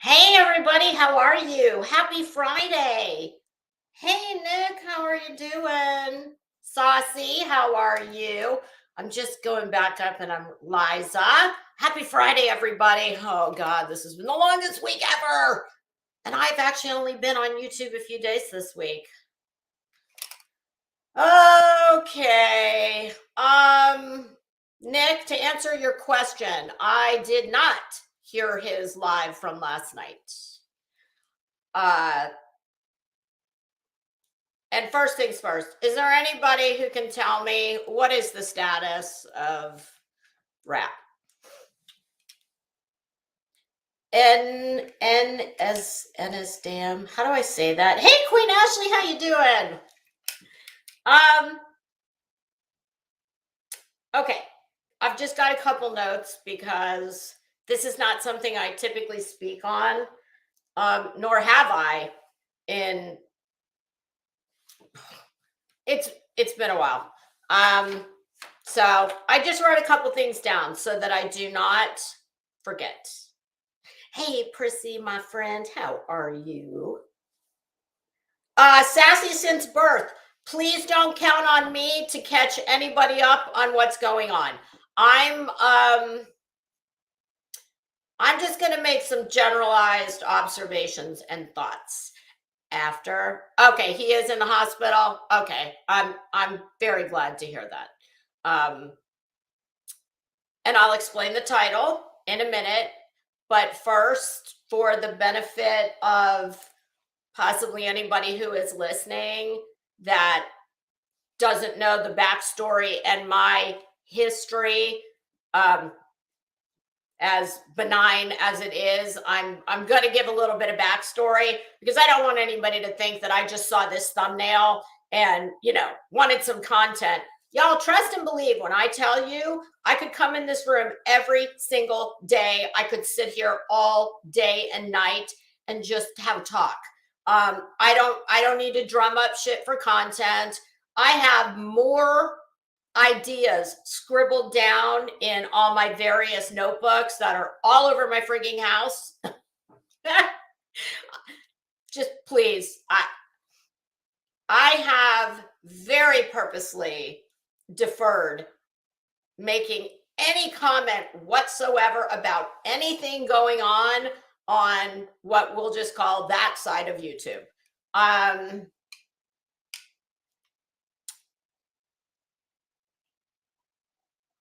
Hey everybody, how are you? Happy Friday. Hey Nick, how are you doing? Saucy, how are you? I'm just going back up and I'm Liza. Happy Friday, everybody. Oh God, this has been the longest week ever. And I've actually only been on YouTube a few days this week. Okay. Nick, to answer your question, I did not hear his live from last night. And first things first, is there anybody who can tell me what is the status of rap? N as damn. How do I say that? Hey Queen Ashley, how you doing? Okay. I've just got a couple notes because this is not something I typically speak on, nor have I in it's been a while. So I just wrote a couple things down so that I do not forget. Hey Prissy, my friend, how are you? Sassy since birth. Please don't count on me to catch anybody up on what's going on. I'm just going to make some generalized observations and thoughts after. Okay, he is in the hospital. Okay, I'm very glad to hear that. And I'll explain the title in a minute. But first, for the benefit of possibly anybody who is listening that doesn't know the backstory and my history, as benign as it is, I'm going to give a little bit of backstory because I don't want anybody to think that I just saw this thumbnail and, wanted some content. Y'all trust and believe when I tell you I could come in this room every single day. I could sit here all day and night and just have a talk. I don't need to drum up shit for content. I have more ideas scribbled down in all my various notebooks that are all over my freaking house. Just please, I have very purposely deferred making any comment whatsoever about anything going on what we'll just call that side of YouTube.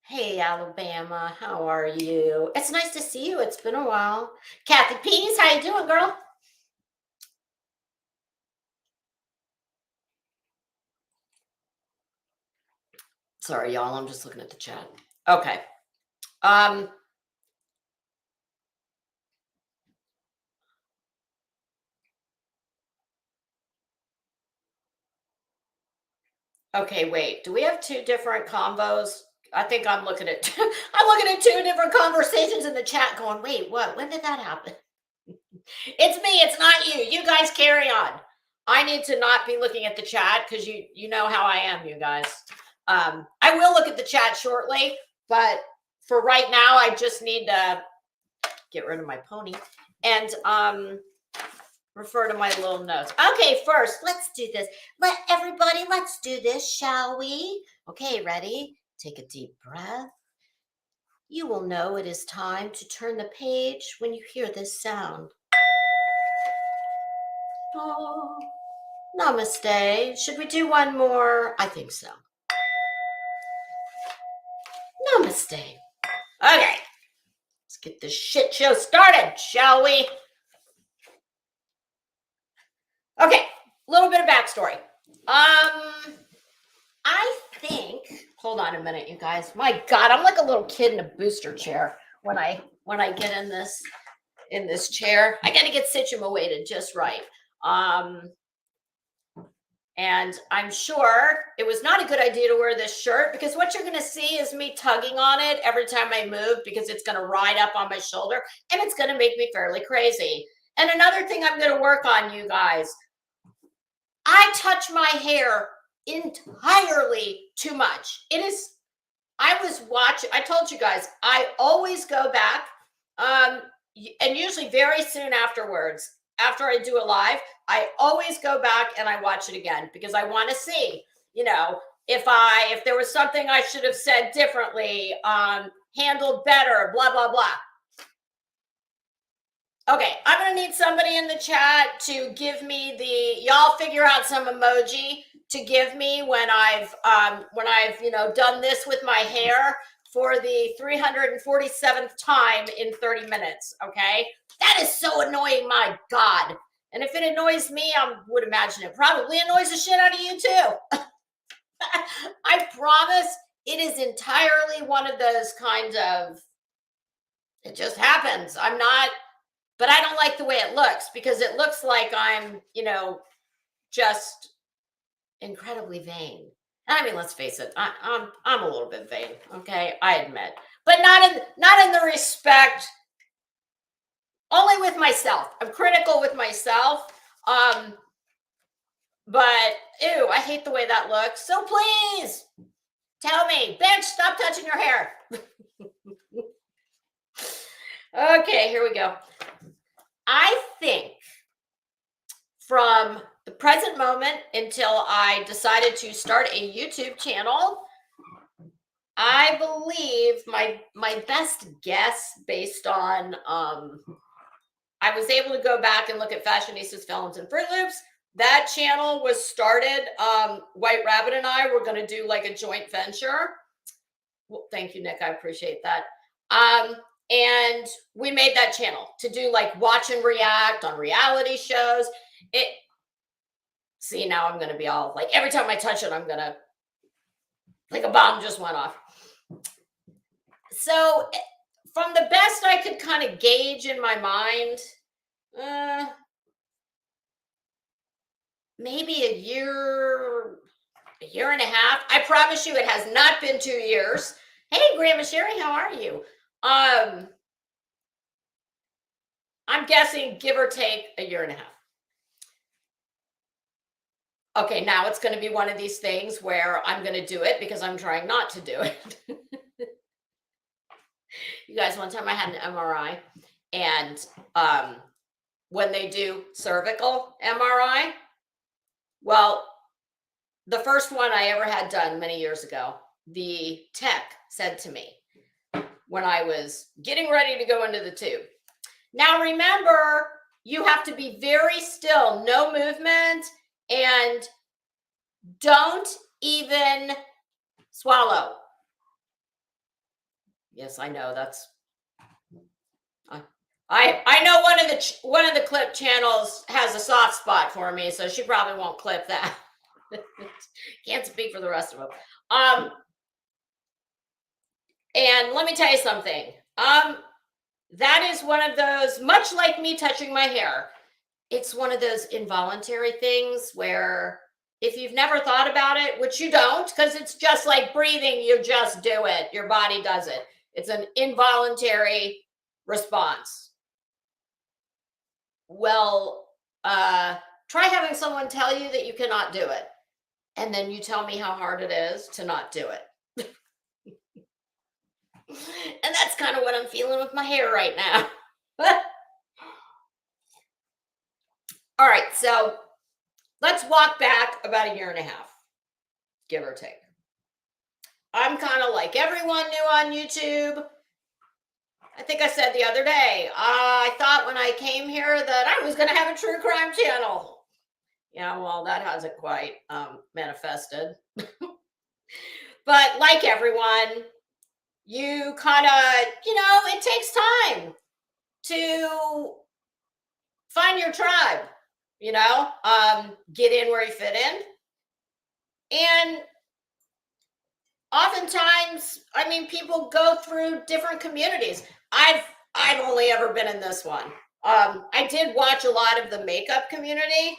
Hey, Alabama, how are you? It's nice to see you. It's been a while. Kathy Pease, how you doing, girl? Sorry, y'all. I'm just looking at the chat. Okay. Okay, wait. Do we have two different combos? I think I'm looking at two different conversations in the chat going, wait, what? When did that happen? It's me. It's not you. You guys carry on. I need to not be looking at the chat because you know how I am, you guys. I will look at the chat shortly, but for right now, I just need to get rid of my pony and refer to my little notes. Okay, first, let's do this. Let's do this, shall we? Okay, ready? Take a deep breath. You will know it is time to turn the page when you hear this sound. Oh, namaste. Should we do one more? I think so. Namaste. Okay, let's get this shit show started, shall we? Okay, a little bit of backstory. I think Hold on a minute, you guys. My God, I'm like a little kid in a booster chair when I get in this chair. I got to get situated just right. And I'm sure it was not a good idea to wear this shirt, because what you're going to see is me tugging on it every time I move, because it's going to ride up on my shoulder and it's going to make me fairly crazy. And another thing I'm going to work on, you guys, I touch my hair entirely too much. I told you guys, I always go back, and usually very soon afterwards, after I do a live, I always go back and I watch it again, because I want to see, if there was something I should have said differently, handled better, blah, blah, blah. Okay, I'm going to need somebody in the chat to give me y'all figure out some emoji to give me when I've done this with my hair for the 347th time in 30 minutes, okay? That is so annoying, my God. And if it annoys me, I would imagine it probably annoys the shit out of you too. I promise it is entirely one of those kinds of, it just happens. But I don't like the way it looks, because it looks like I'm, just incredibly vain. I mean, let's face it, I'm a little bit vain, okay? I admit, but not in the respect, only with myself. I'm critical with myself. But ew, I hate the way that looks. So please tell me, bitch, stop touching your hair. Okay, here we go. I think from the present moment until I decided to start a YouTube channel, I believe my best guess, based on I was able to go back and look at Fashionistas, Felons, and Fruit Loops. That channel was started. White Rabbit and I were going to do like a joint venture. Well, thank you, Nick. I appreciate that. And we made that channel to do like watch and react on reality shows. See, now I'm going to be all like, every time I touch it, I'm going to, like a bomb just went off. So from the best I could kind of gauge in my mind, maybe a year and a half. I promise you it has not been 2 years. Hey, Grandma Sherry, how are you? I'm guessing give or take a year and a half. Okay, now it's going to be one of these things where I'm going to do it because I'm trying not to do it. You guys, one time I had an MRI, and when they do cervical MRI, well, the first one I ever had done many years ago, the tech said to me when I was getting ready to go into the tube, now remember, you have to be very still, no movement, and don't even swallow. Yes, I know that's. I know one of the clip channels has a soft spot for me, so she probably won't clip that. Can't speak for the rest of them. And let me tell you something. That is one of those, much like me touching my hair, it's one of those involuntary things where if you've never thought about it, which you don't, because it's just like breathing, you just do it. Your body does it. It's an involuntary response. Well, try having someone tell you that you cannot do it, and then you tell me how hard it is to not do it. And that's kind of what I'm feeling with my hair right now. All right, so let's walk back about a year and a half, give or take. I'm kind of like everyone new on YouTube. I think I said the other day, I thought when I came here that I was going to have a true crime channel. Yeah, well, that hasn't quite manifested. But like everyone, you kind of, it takes time to find your tribe, get in where you fit in. And oftentimes, I mean, people go through different communities. I've only ever been in this one. I did watch a lot of the makeup community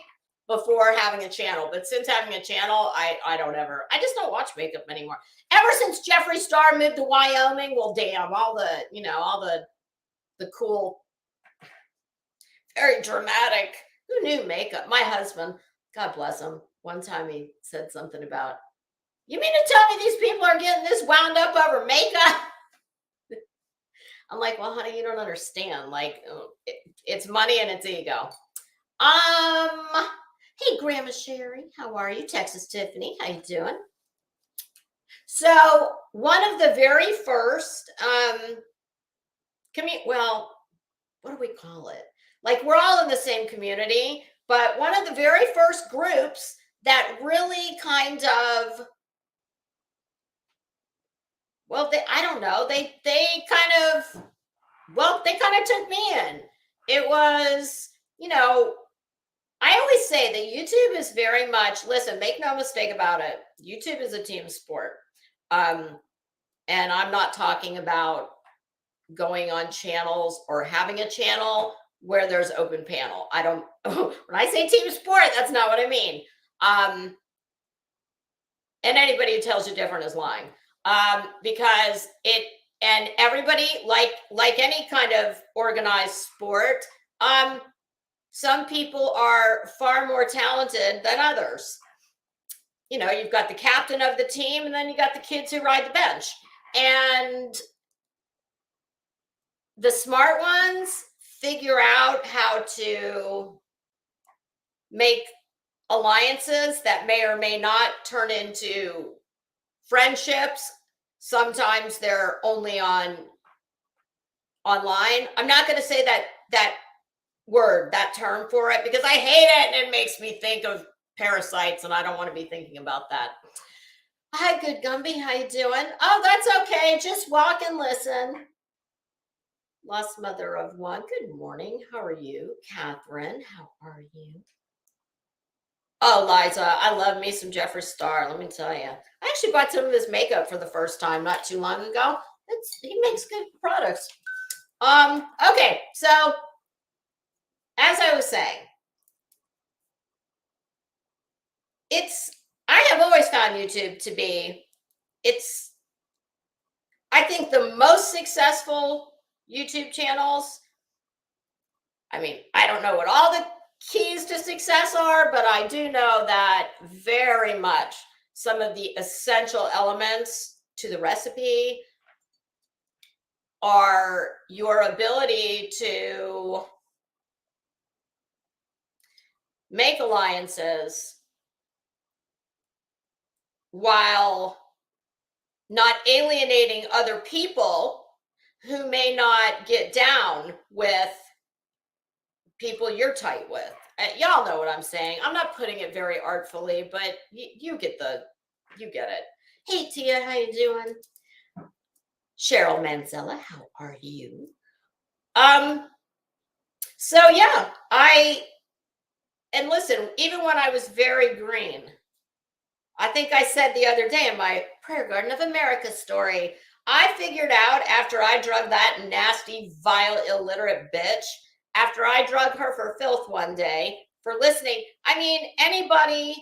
before having a channel, but since having a channel, I just don't watch makeup anymore. Ever since Jeffree Star moved to Wyoming, well, damn, all the cool, very dramatic. Who knew makeup? My husband, God bless him. One time he said something about, you mean to tell me these people are getting this wound up over makeup? I'm like, well, honey, you don't understand. Like, it's money and it's ego. Hey, Grandma Sherry, how are you? Texas Tiffany, how you doing? So one of the very first, well, what do we call it? Like, we're all in the same community, but one of the very first groups that really kind of, well, I don't know, they kind of, well, they kind of took me in. It was, I always say that YouTube is very much, listen, make no mistake about it. YouTube is a team sport. And I'm not talking about going on channels or having a channel where there's open panel. I don't, when I say team sport, that's not what I mean. And anybody who tells you different is lying. Because and everybody, like any kind of organized sport, some people are far more talented than others. You've got the captain of the team, and then you got the kids who ride the bench. And the smart ones figure out how to make alliances that may or may not turn into friendships. Sometimes they're only online. I'm not going to say that word, that term for it, because I hate it and it makes me think of parasites, and I don't want to be thinking about that. Hi, good Gumby, how you doing? Oh, that's okay. Just walk and listen. Lost mother of one. Good morning. How are you? Catherine, how are you? Oh, Liza, I love me some Jeffree Star. Let me tell you. I actually bought some of his makeup for the first time not too long ago. He makes good products. Okay, so as I was saying, I have always found YouTube to be, I think, the most successful YouTube channels. I mean, I don't know what all the keys to success are, but I do know that very much some of the essential elements to the recipe are your ability to make alliances while not alienating other people who may not get down with people you're tight with. Y'all know what I'm saying. I'm not putting it very artfully, but you get it. Hey, Tia, how you doing? Cheryl Manzella, how are you? So yeah, and listen, even when I was very green, I think I said the other day in my Prayer Garden of America story, I figured out after I drug that nasty, vile, illiterate bitch, after I drug her for filth one day for listening. I mean, anybody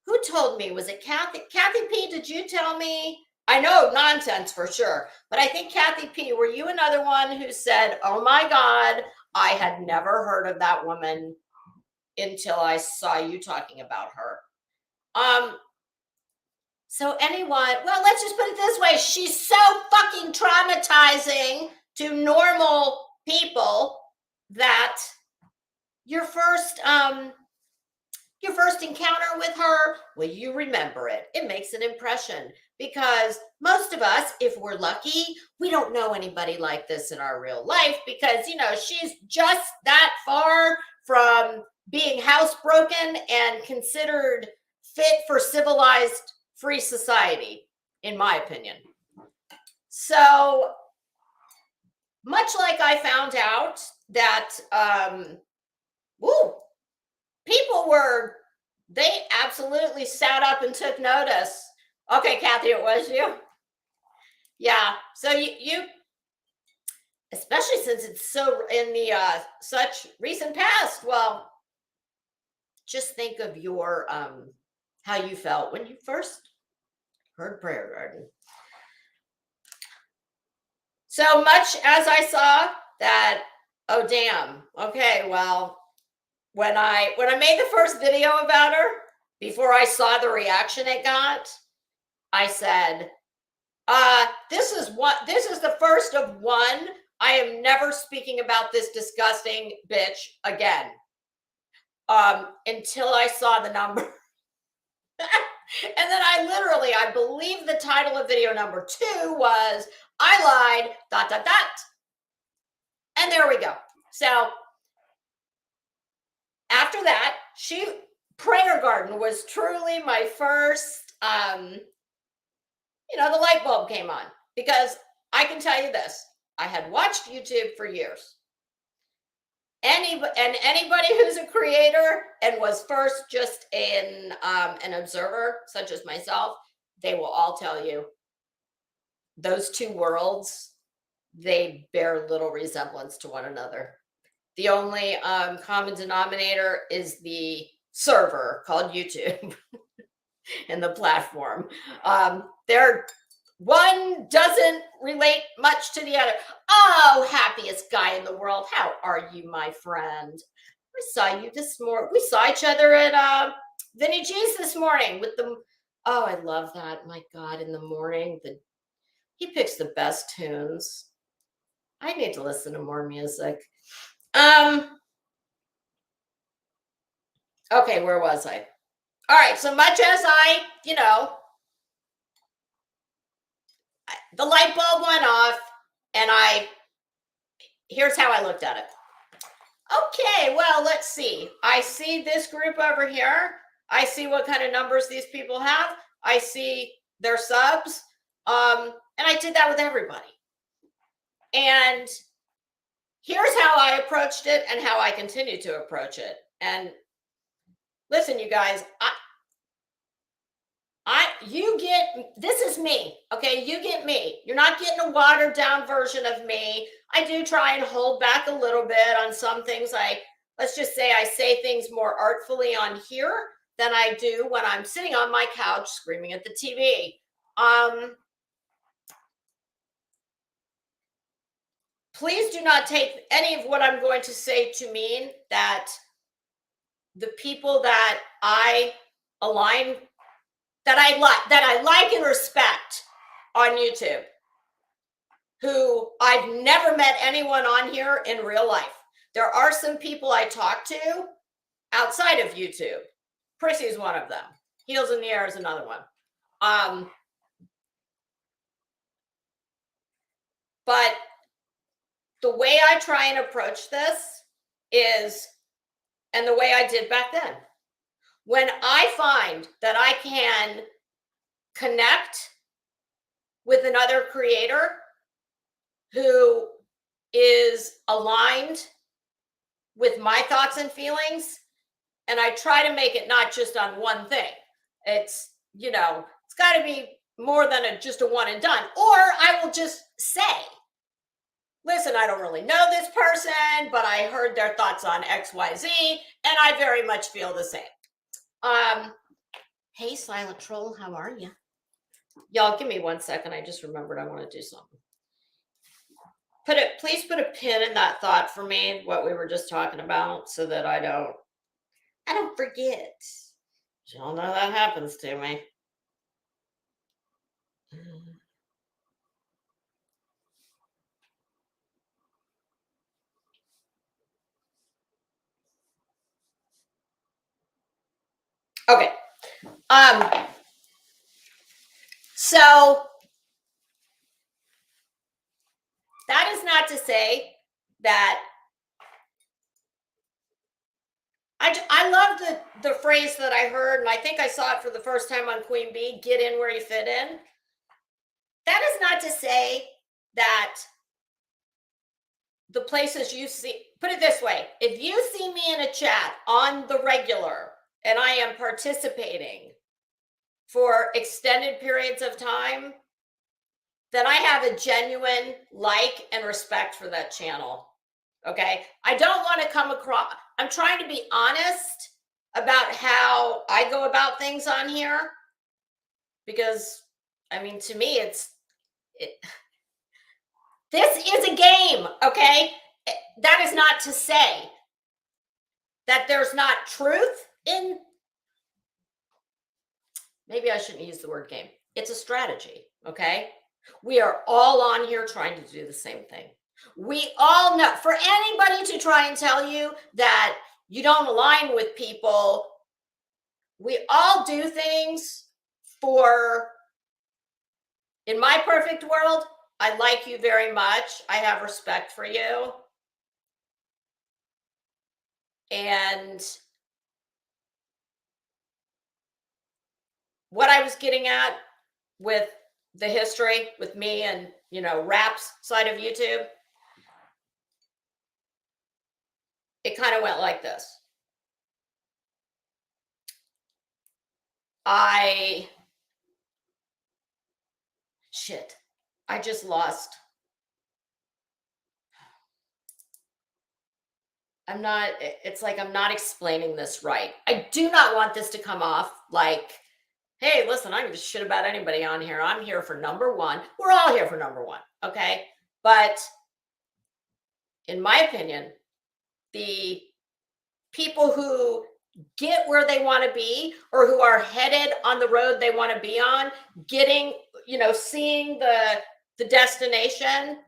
who told me, was it Kathy P, did you tell me? I know nonsense for sure, but I think Kathy P, were you another one who said, oh my God, I had never heard of that woman until I saw you talking about her. So anyone, well, let's just put it this way. She's so fucking traumatizing to normal people that your first encounter with her, well, you remember it. It makes an impression because most of us, if we're lucky, we don't know anybody like this in our real life because, she's just that far from being housebroken and considered fit for civilized free society, in my opinion. So much like I found out that people they absolutely sat up and took notice Okay, Kathy, it was you. Yeah. So you especially since it's so in the such recent past. Well, just think of your how you felt when you first heard Prayer Garden. So much as I saw that, oh damn. Okay, well, when I made the first video about her, before I saw the reaction it got, I said, this is the first of one. I am never speaking about this disgusting bitch again. Until I saw the number. And then I believe the title of video number 2 was I lied, ... And there we go. So after that, Prayer Garden was truly my first, the light bulb came on, because I can tell you this, I had watched YouTube for years. Anybody who's a creator and was first just an observer, such as myself, they will all tell you those two worlds, they bear little resemblance to one another. The only common denominator is the server called YouTube and the platform. One doesn't relate much to the other. Oh, happiest guy in the world. How are you, my friend? I saw you this morning. We saw each other at Vinny G's this morning with the. Oh, I love that. My God, in the morning, he picks the best tunes. I need to listen to more music. Okay, where was I? All right, so much as I, the light bulb went off, and here's how I looked at it. Okay, well, let's see. I see this group over here. I see what kind of numbers these people have. I see their subs. And I did that with everybody. And here's how I approached it and how I continue to approach it. And listen, you guys, this is me, okay? You get me. You're not getting a watered down version of me. I do try and hold back a little bit on some things. Let's just say I say things more artfully on here than I do when I'm sitting on my couch screaming at the TV. Please do not take any of what I'm going to say to mean that the people that I align, that I like and respect on YouTube, who I've never met anyone on here in real life. There are some people I talk to outside of YouTube. Prissy is one of them. Heels in the Air is another one. But the way I try and approach this is, and the way I did back then, when I find that I can connect with another creator who is aligned with my thoughts and feelings, and I try to make it not just on one thing. It's, it's got to be more than just a one and done. Or I will just say, listen, I don't really know this person, but I heard their thoughts on XYZ, and I very much feel the same. Hey, Silent Troll, how are you? Y'all, give me 1 second. I just remembered I want to do something. Please put a pin in that thought for me, what we were just talking about, so that I don't forget. Y'all know that happens to me. Okay. So that is not to say that I love the phrase that I heard, and I think I saw it for the first time on Queen Bee, get in where you fit in. That is not to say that the places you see, put it this way, if you see me in a chat on the regular and I am participating, for extended periods of time, then I have a genuine like and respect for that channel. Okay. I don't want to come across, I'm trying to be honest about how I go about things on here because, I mean, to me, this is a game. Okay. That is not to say that there's not truth in, maybe I shouldn't use the word game. It's a strategy. Okay. We are all on here trying to do the same thing. We all know, for anybody to try and tell you that you don't align with people, we all do things for, in my perfect world, I like you very much. I have respect for you. And what I was getting at with the history with me and, you know, Rap's side of YouTube, it kind of went like this. I just lost. It's like I'm not explaining this right. I do not want this to come off like, hey, listen, I can just shit about anybody on here. I'm here for number one. We're all here for number one. Okay. But in my opinion, the people who get where they want to be or who are headed on the road they want to be on, getting, you know, seeing the destination.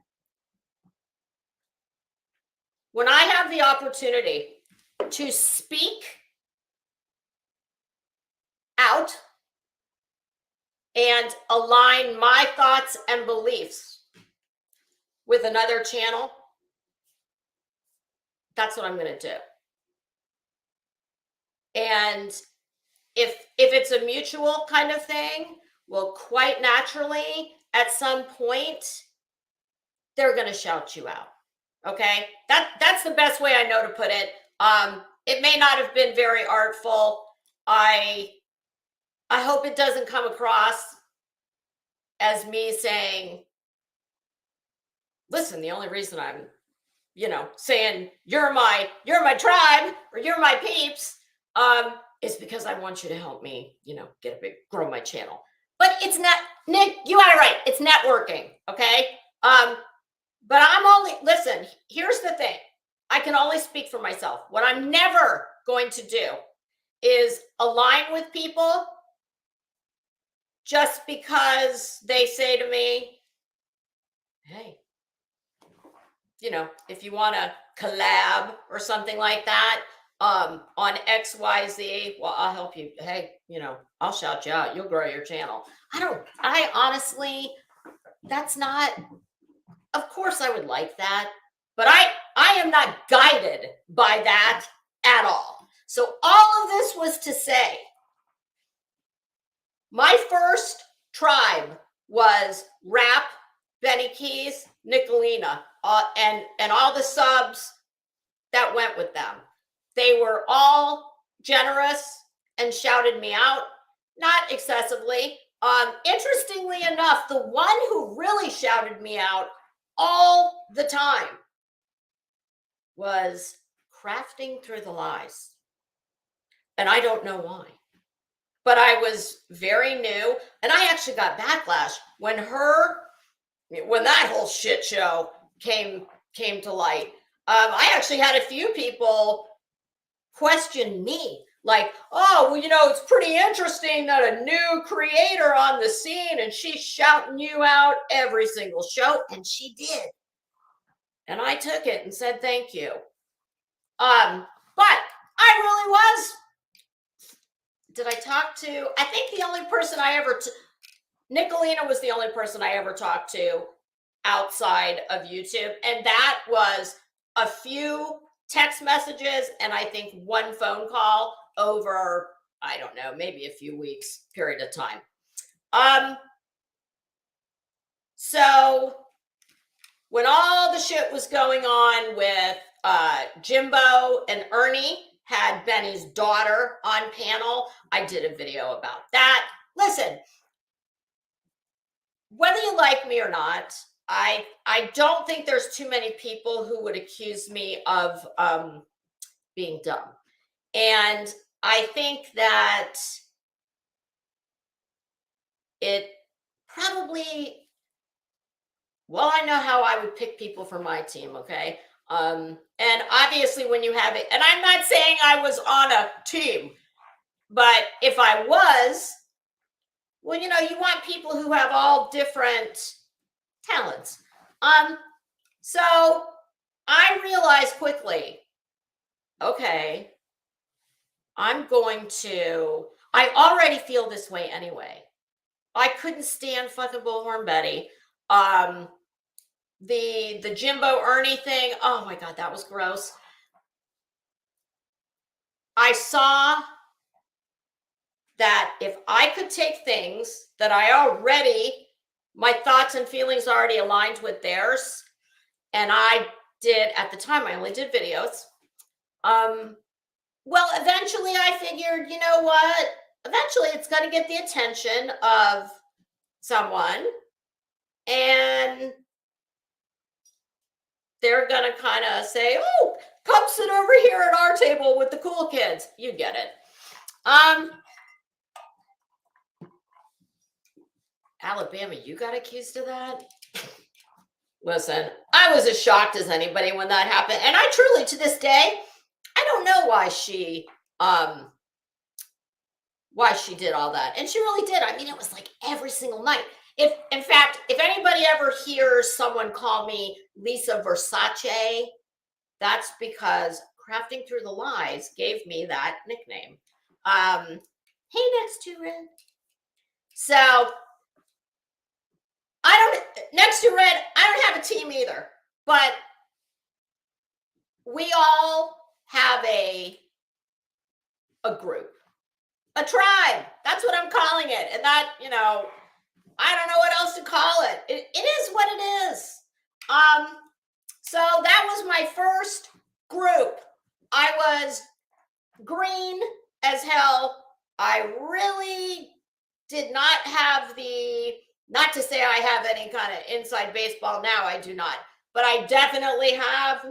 When I have the opportunity to speak out and align my thoughts and beliefs with another channel, that's what I'm going to do. And if it's a mutual kind of thing, well, quite naturally, at some point, they're going to shout you out. Okay, that's the best way I know to put it. It may not have been very artful. I hope it doesn't come across as me saying, listen, the only reason I'm, you know, saying you're my tribe or you're my peeps, is because I want you to help me, you know, grow my channel. But it's not, Nick, you got it right. It's networking. Okay. But listen, here's the thing. I can only speak for myself. What I'm never going to do is align with people just because they say to me, hey, you know, if you want to collab or something like that, on XYZ, well, I'll help you. Hey, you know, I'll shout you out. You'll grow your channel. I honestly, that's not, of course I would like that, but I am not guided by that at all. So all of this was to say, my first tribe was Rap, Benny Keys, Nicolina, and all the subs that went with them. They were all generous and shouted me out, not excessively. Interestingly enough, the one who really shouted me out all the time was Crafting Through the Lies. And I don't know why. But I was very new, and I actually got backlash when that whole shit show came to light. I actually had a few people question me, like, oh, well, you know, it's pretty interesting that a new creator on the scene and she's shouting you out every single show, and she did. And I took it and said thank you. But I really was. Did I talk to? I think the only person I ever, Nicolina was the only person I ever talked to outside of YouTube. And that was a few text messages and I think one phone call over, I don't know, maybe a few weeks period of time. So when all the shit was going on with Jimbo and Ernie had Benny's daughter on panel, I did a video about that. listen, whether you like me or not, I don't think there's too many people who would accuse me of being dumb. And I think that it probably, well, I know how I would pick people for my team, okay? And obviously when you have it, and I'm not saying I was on a team, but if I was, well, you know, you want people who have all different talents. So I realized quickly, okay, I already feel this way anyway. I couldn't stand fucking Bullhorn Betty. The Jimbo Ernie thing, oh my God, that was gross. I saw that if I could take things that my thoughts and feelings already aligned with theirs, and I did, at the time, I only did videos. Well, eventually I figured, you know what? Eventually it's going to get the attention of someone, and they're going to kind of say, oh, come sit over here at our table with the cool kids. You get it. Alabama, you got accused of that? Listen, I was as shocked as anybody when that happened. And I truly, to this day, I don't know why she did all that. And she really did. I mean, it was like every single night. If anybody ever hears someone call me Lisa Versace, that's because Crafting Through the Lies gave me that nickname. Hey, next to Red. So next to Red, I don't have a team either, but we all have a group, a tribe. That's what I'm calling it. And that, you know, I don't know what else to call it. It is what it is. So that was my first group. I was green as hell. I really did not have not to say I have any kind of inside baseball now, I do not, but I definitely have,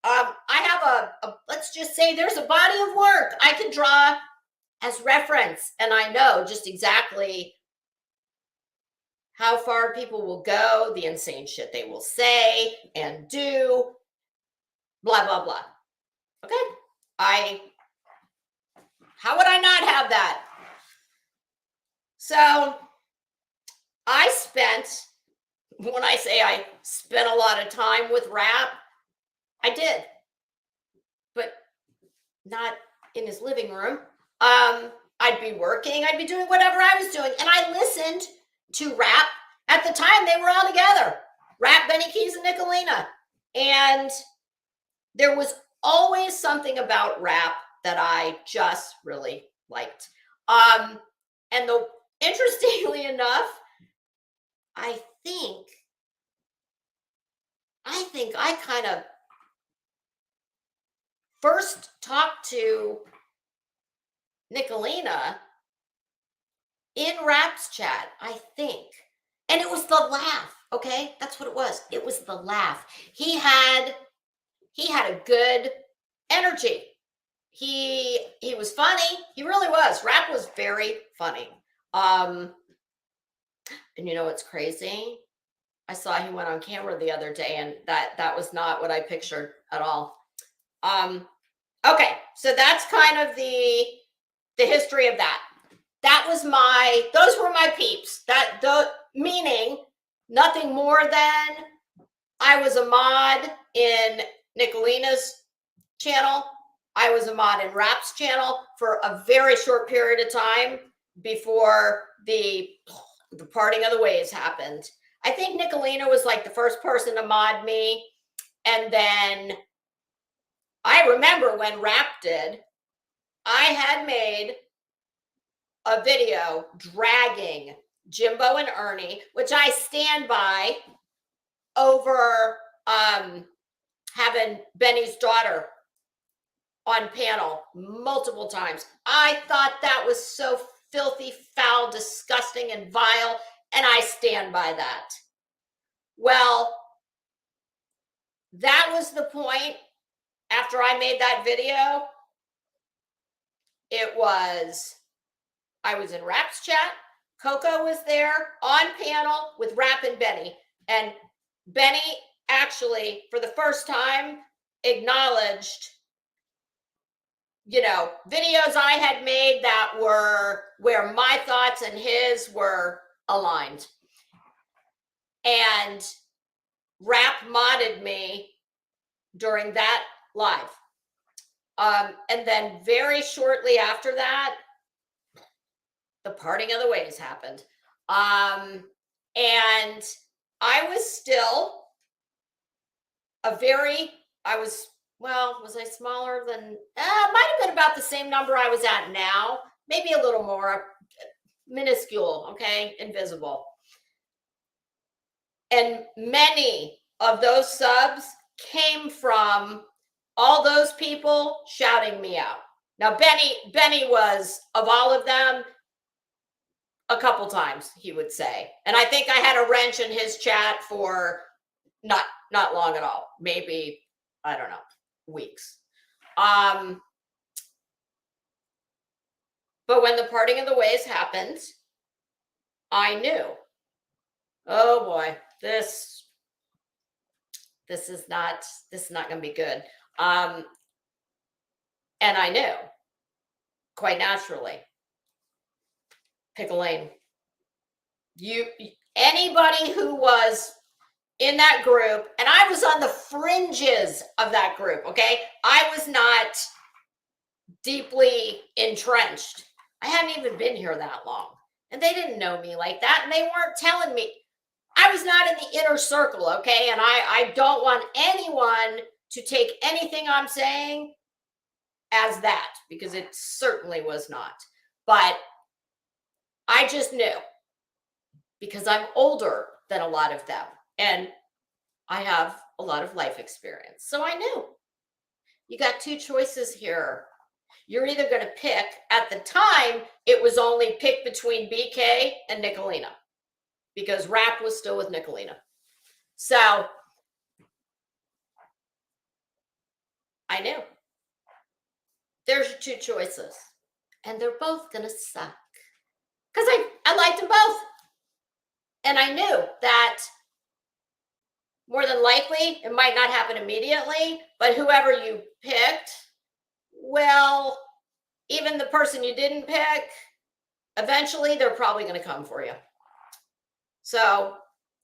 I have let's just say there's a body of work I can draw as reference, and I know just exactly how far people will go, the insane shit they will say and do, blah, blah, blah. Okay? How would I not have that? So when I say I spent a lot of time with rap, I did, but not in his living room. I'd be working, I'd be doing whatever I was doing, and I listened to rap. At the time, they were all together. Rap, Benny Keys, and Nicolina. And there was always something about rap that I just really liked. And interestingly enough, I think I kind of first talked to Nicolina in Rap's chat, I think. And it was the laugh, okay? That's what it was. It was the laugh. He had a good energy. He was funny. He really was. Rap was very funny. And you know what's crazy? I saw he went on camera the other day, and that was not what I pictured at all. Okay, so that's kind of the history of that. Those were my peeps. Meaning nothing more than I was a mod in Nicolina's channel. I was a mod in Rap's channel for a very short period of time before the parting of the ways happened. I think Nicolina was like the first person to mod me. And then I remember when Rap did, I had made a video dragging Jimbo and Ernie, which I stand by, over having Benny's daughter on panel multiple times. I thought that was so filthy, foul, disgusting, and vile, and I stand by that. Well, that was the point after I made that video. I was in Rap's chat. Coco was there on panel with Rap and Benny. And Benny actually, for the first time, acknowledged, videos I had made that were where my thoughts and his were aligned. And Rap modded me during that live. And then very shortly after that, the parting of the ways happened. And I was still was I smaller than, might have been about the same number I was at now, maybe a little more, minuscule, okay, invisible. And many of those subs came from all those people shouting me out. Now, Benny was, of all of them, a couple times, he would say. And I think I had a wrench in his chat for not long at all. Maybe, I don't know, weeks. But when the parting of the ways happened, I knew, oh boy, this is not going to be good. And I knew, quite naturally, pick a lane. Anybody who was in that group, and I was on the fringes of that group, okay? I was not deeply entrenched. I hadn't even been here that long. And they didn't know me like that. And they weren't telling me. I was not in the inner circle, okay? And I don't want anyone to take anything I'm saying as that, because it certainly was not. But I just knew, because I'm older than a lot of them. And I have a lot of life experience. So I knew you got two choices here. You're either going to pick, at the time, it was only pick between BK and Nicolina, because Rap was still with Nicolina. So I knew there's your two choices, and they're both going to suck, because I liked them both. And I knew that more than likely it might not happen immediately, but whoever you picked, well, even the person you didn't pick, eventually they're probably going to come for you. So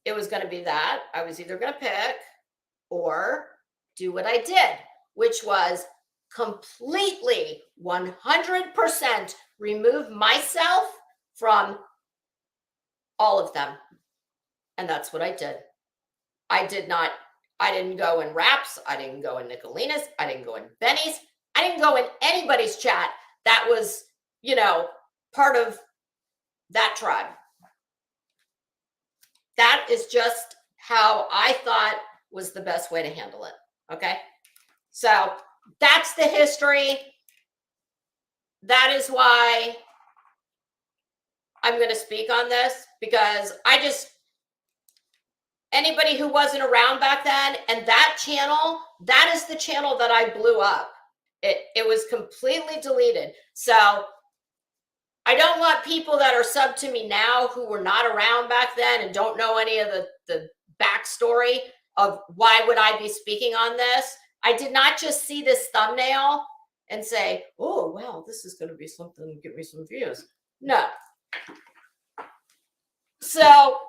it was going to be that. I was either going to pick or do what I did, which was completely 100% remove myself from all of them. And that's what I did. I didn't go in Rap's. I didn't go in Nicolina's. I didn't go in Benny's. I didn't go in anybody's chat that was, part of that tribe. That is just how I thought was the best way to handle it. Okay. So that's the history. That is why I'm going to speak on this, because anybody who wasn't around back then, and that channel, that is the channel that I blew up. It was completely deleted. So I don't want people that are sub to me now who were not around back then and don't know any of the backstory of why would I be speaking on this. I did not just see this thumbnail and say, oh, well, this is going to be something to give me some views. No. So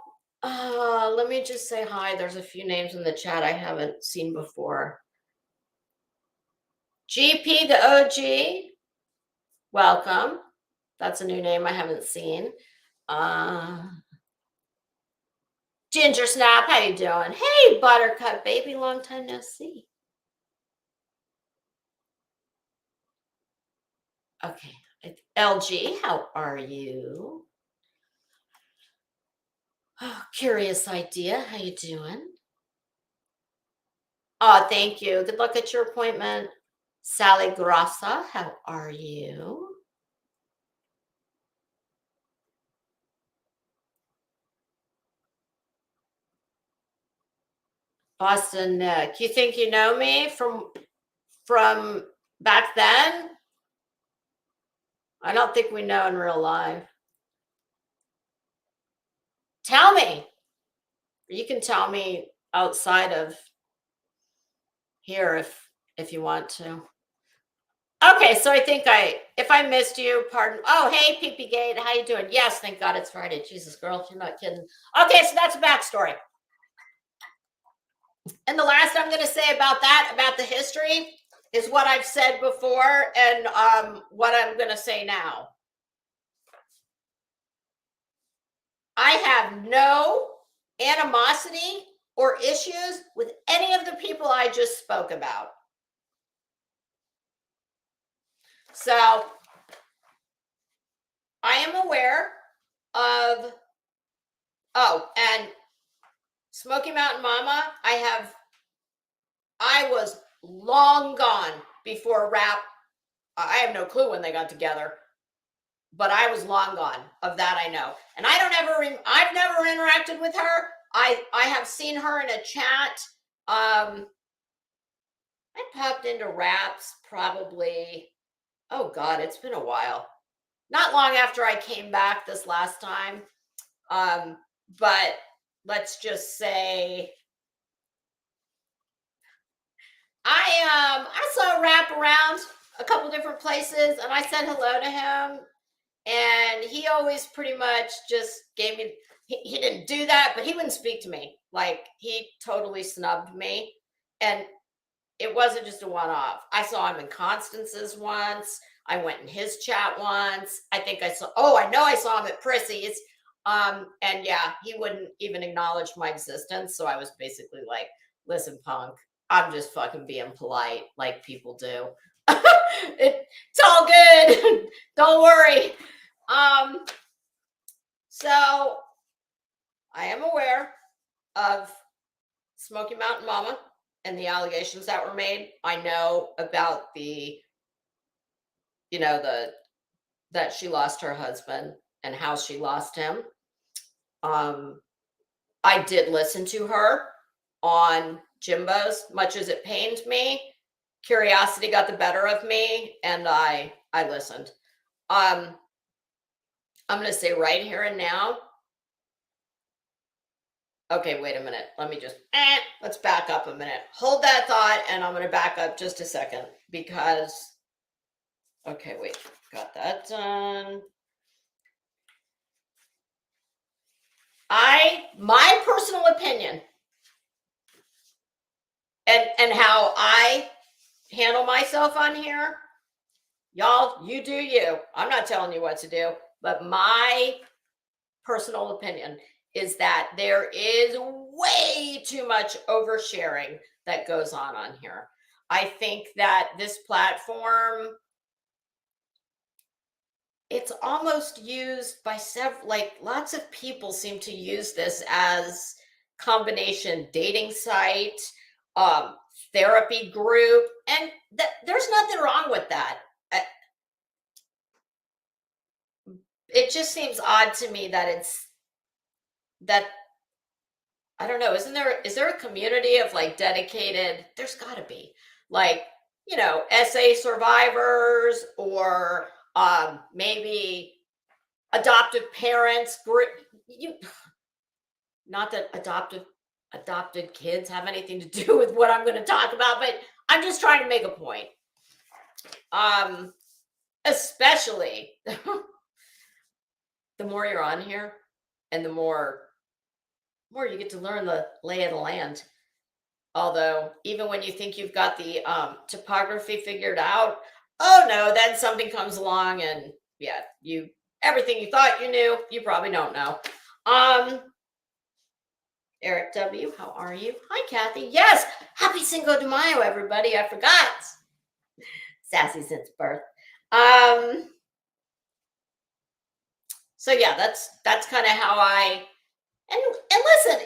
let me just say hi. There's a few names in the chat I haven't seen before. GP the OG, welcome. That's a new name I haven't seen. Ginger Snap, how you doing? Hey, Buttercup baby, long time no see. Okay, LG, how are you? Oh, Curious Idea, how you doing? Oh, thank you. Good luck at your appointment. Sally Grassa, how are you? Boston Nick, you think you know me from back then? I don't think we know in real life. Tell me. You can tell me outside of here if you want to. Okay, so I think if I missed you, pardon. Oh, hey, PP Gate, how you doing? Yes, thank God it's Friday. Jesus, girl, you're not kidding. Okay, so that's a backstory. And the last I'm going to say about that, about the history, is what I've said before and what I'm going to say now. I have no animosity or issues with any of the people I just spoke about. So I am aware of, oh, and Smoky Mountain Mama, I was long gone before rap. I have no clue when they got together, but I was long gone. Of that I know. And I've never interacted with her. I have seen her in a chat. I popped into raps probably, oh God, it's been a while. Not long after I came back this last time. But let's just say I saw Rap around a couple different places and I said hello to him, and he always pretty much just gave me, he didn't do that, but he wouldn't speak to me. Like, he totally snubbed me. And it wasn't just a one-off. I saw him in Constance's once. I went in his chat once. I know I saw him at Prissy's. And yeah, he wouldn't even acknowledge my existence. So I was basically like, listen, punk, I'm just fucking being polite like people do. It's all good. Don't worry. So I am aware of Smoky Mountain Mama and the allegations that were made. I know about that she lost her husband and how she lost him. I did listen to her on Jimbo's, much as it pained me. Curiosity got the better of me, and I listened. I'm going to say right here and now. Okay, wait a minute. Let me just, let's back up a minute. Hold that thought, and I'm going to back up just a second because, okay, wait, got that done. My personal opinion and how I handle myself on here, y'all, you do you. I'm not telling you what to do, but my personal opinion is that there is way too much oversharing that goes on here. I think that this platform, it's almost used by lots of people seem to use this as combination dating site, therapy group, and there's nothing wrong with that. It just seems odd to me that I don't know. Is there a community of like dedicated? There's got to be, like, SA survivors, or maybe adoptive parents group. Not that adopted kids have anything to do with what I'm going to talk about, but I'm just trying to make a point. Especially the more you're on here and the more you get to learn the lay of the land. Although, even when you think you've got the topography figured out, oh no, then something comes along and yeah, everything you thought you knew, you probably don't know. Eric W., how are you? Hi, Kathy. Yes, happy Cinco de Mayo, everybody. I forgot. Sassy since birth. So yeah, that's kind of how I and listen,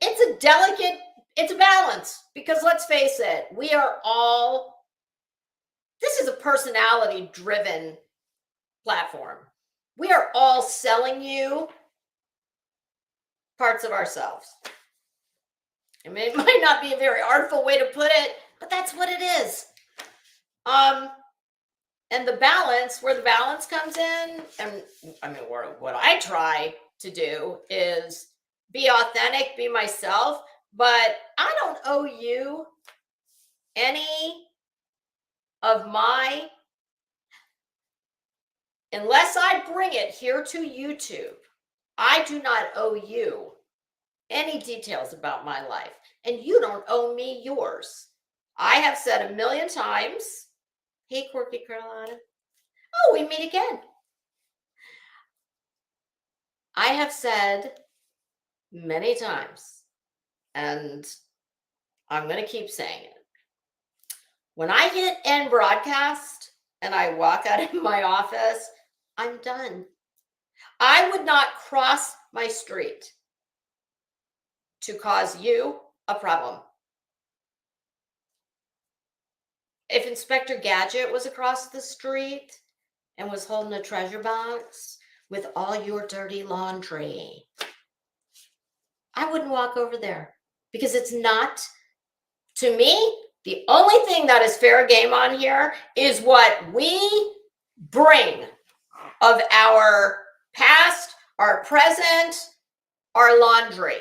it's a delicate, it's a balance, because let's face it, this is a personality driven platform. We are all selling you parts of ourselves. I mean, it might not be a very artful way to put it, but that's what it is. And the balance, where the balance comes in, and I mean, what I try to do is be authentic, be myself, but I don't owe you any of my, unless I bring it here to YouTube, I do not owe you any details about my life, and you don't owe me yours. I have said a million times, hey, Quirky Carolina. Oh, we meet again. I have said many times, and I'm going to keep saying it. When I hit end broadcast and I walk out of my office, I'm done. I would not cross my street to cause you a problem. If Inspector Gadget was across the street and was holding a treasure box with all your dirty laundry, I wouldn't walk over there, because it's not, to me, the only thing that is fair game on here is what we bring of our past, our present, our laundry.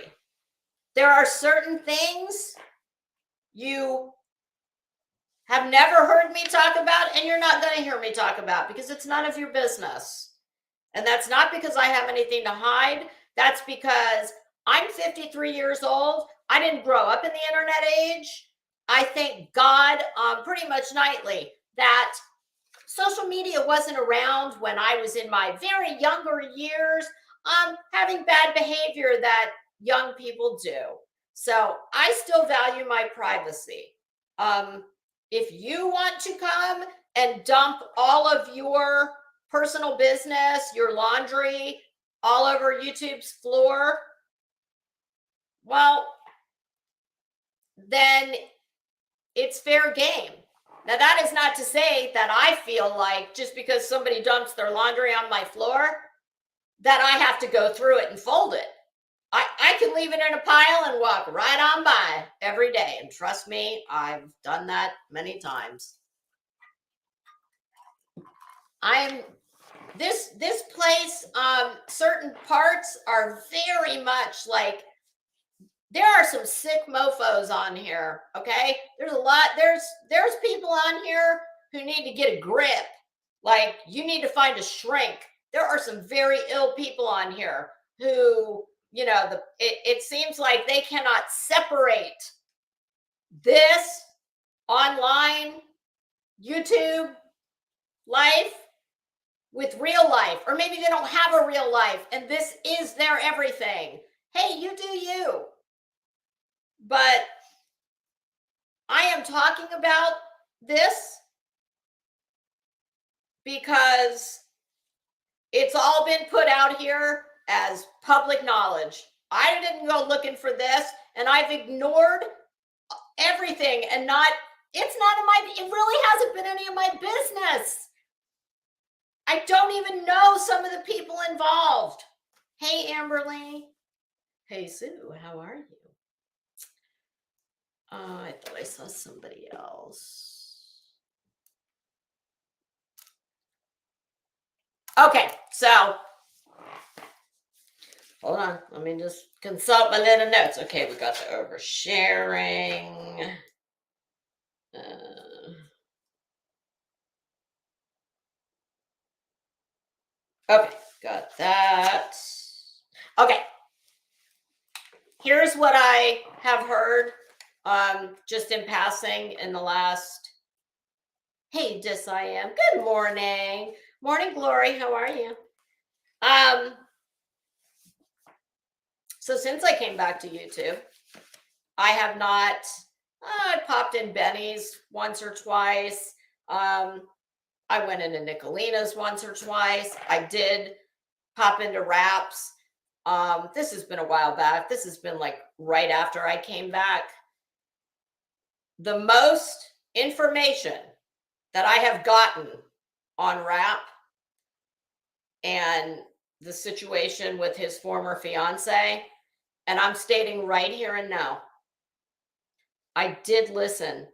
There are certain things you have never heard me talk about, and you're not going to hear me talk about, because it's none of your business. And that's not because I have anything to hide. That's because I'm 53 years old. I didn't grow up in the internet age. I thank God pretty much nightly that social media wasn't around when I was in my very younger years, having bad behavior that young people do. So I still value my privacy. If you want to come and dump all of your personal business, your laundry, all over YouTube's floor, well, then it's fair game. Now, that is not to say that I feel like just because somebody dumps their laundry on my floor, that I have to go through it and fold it. I can leave it in a pile and walk right on by every day. And trust me, I've done that many times. This place, certain parts are very much like, there are some sick mofos on here, okay? There's a lot, there's people on here who need to get a grip. Like, you need to find a shrink. There are some very ill people on here who, you know, it seems like they cannot separate this online YouTube life with real life, or maybe they don't have a real life and this is their everything. Hey, you do you. But I am talking about this because it's all been put out here as public knowledge. I didn't go looking for this, and I've ignored everything, and it really hasn't been any of my business. I don't even know some of the people involved. Hey, Amberly. Hey, Sue, how are you? I thought I saw somebody else. Okay, so hold on. Let me just consult my little notes. Okay, we got the oversharing. Okay, got that. Okay. Here's what I have heard just in passing in the last. Hey, I am. Good morning. Morning, Glory. How are you? So since I came back to YouTube, I have not, I popped in Benny's once or twice. I went into Nicolina's once or twice. I did pop into Raps. This has been a while back. This has been like right after I came back. The most information that I have gotten on Rap and the situation with his former fiance, and I'm stating right here and now, I did listen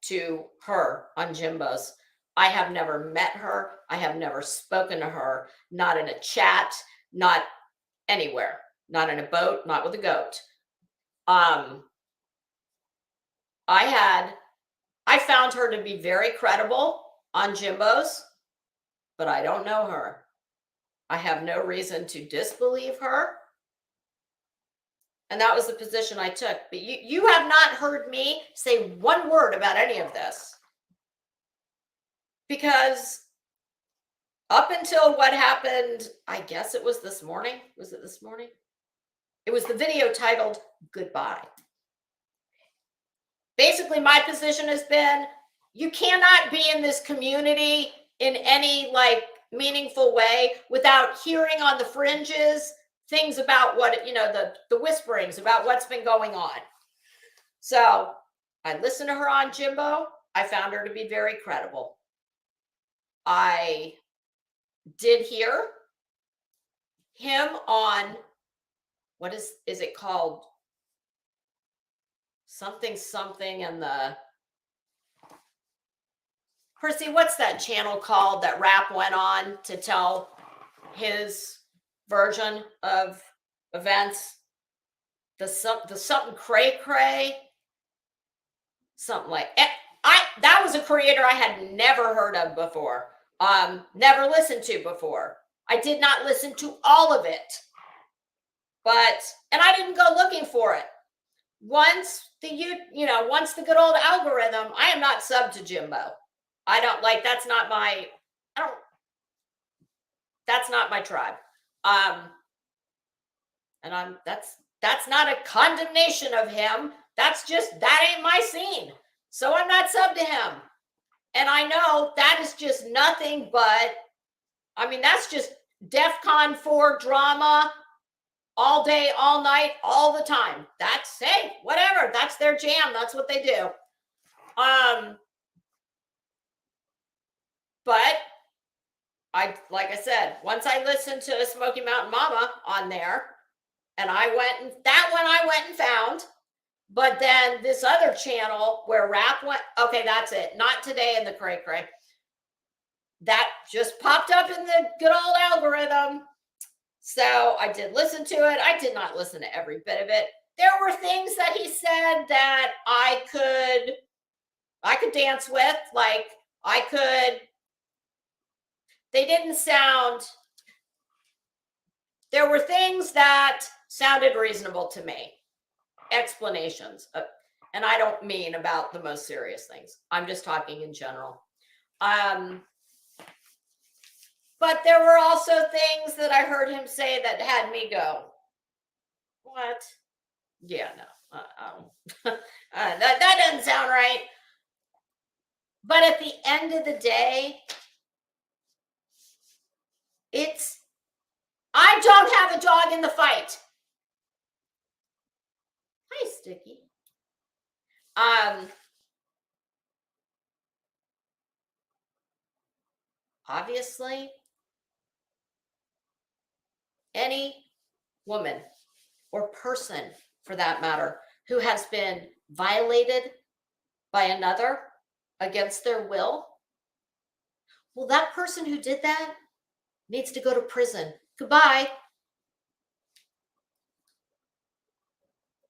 to her on Jimbo's. I have never met her. I have never spoken to her, not in a chat, not anywhere, not in a boat, not with a goat. Um, I found her to be very credible on Jimbo's, but I don't know her. I have no reason to disbelieve her. And that was the position I took. But you have not heard me say one word about any of this. Because up until what happened, I guess it was this morning. Was it this morning? It was the video titled Goodbye. Basically, my position has been you cannot be in this community in any like meaningful way without hearing on the fringes things about what, the whisperings about what's been going on. So I listened to her on Jimbo. I found her to be very credible. I did hear him on, what is it called? Something and the Percy, what's that channel called that Rap went on to tell his version of events? The something cray, something like it. That was a creator I had never heard of before. Never listened to before. I did not listen to all of it. And I didn't go looking for it. Once the good old algorithm, I am not sub to Jimbo. I don't like, that's not my tribe. And that's not a condemnation of him. That's just, that ain't my scene. So I'm not sub to him. And I know that is just nothing but, that's just DEFCON 4 drama all day, all night, all the time. That's, hey, whatever. That's their jam. That's what they do. But like I said, once I listened to Smoky Mountain Mama on there, and I went and found. But then this other channel where Rap went, okay, that's it. Not today in the cray. That just popped up in the good old algorithm. So I did listen to it. I did not listen to every bit of it. There were things that he said that I could dance with. Like they didn't sound, there were things that sounded reasonable to me. Explanations. And I don't mean about the most serious things. I'm just talking in general. But there were also things that I heard him say that had me go, what? Yeah, no. That doesn't sound right. But at the end of the day, I don't have a dog in the fight. Hi, Sticky. Obviously, any woman or person, for that matter, who has been violated by another against their will, well, that person who did that needs to go to prison. Goodbye.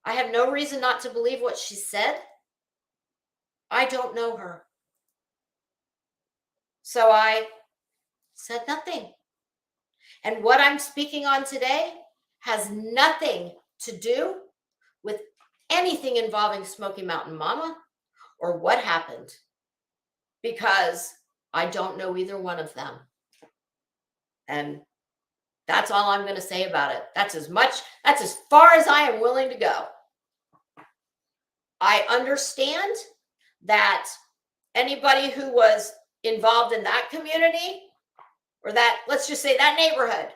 I have no reason not to believe what she said. I don't know her. So I said nothing. And what I'm speaking on today has nothing to do with anything involving Smoky Mountain Mama or what happened, because I don't know either one of them. And that's all I'm going to say about it. That's as far as I am willing to go. I understand that anybody who was involved in that community, or that, let's just say that neighborhood,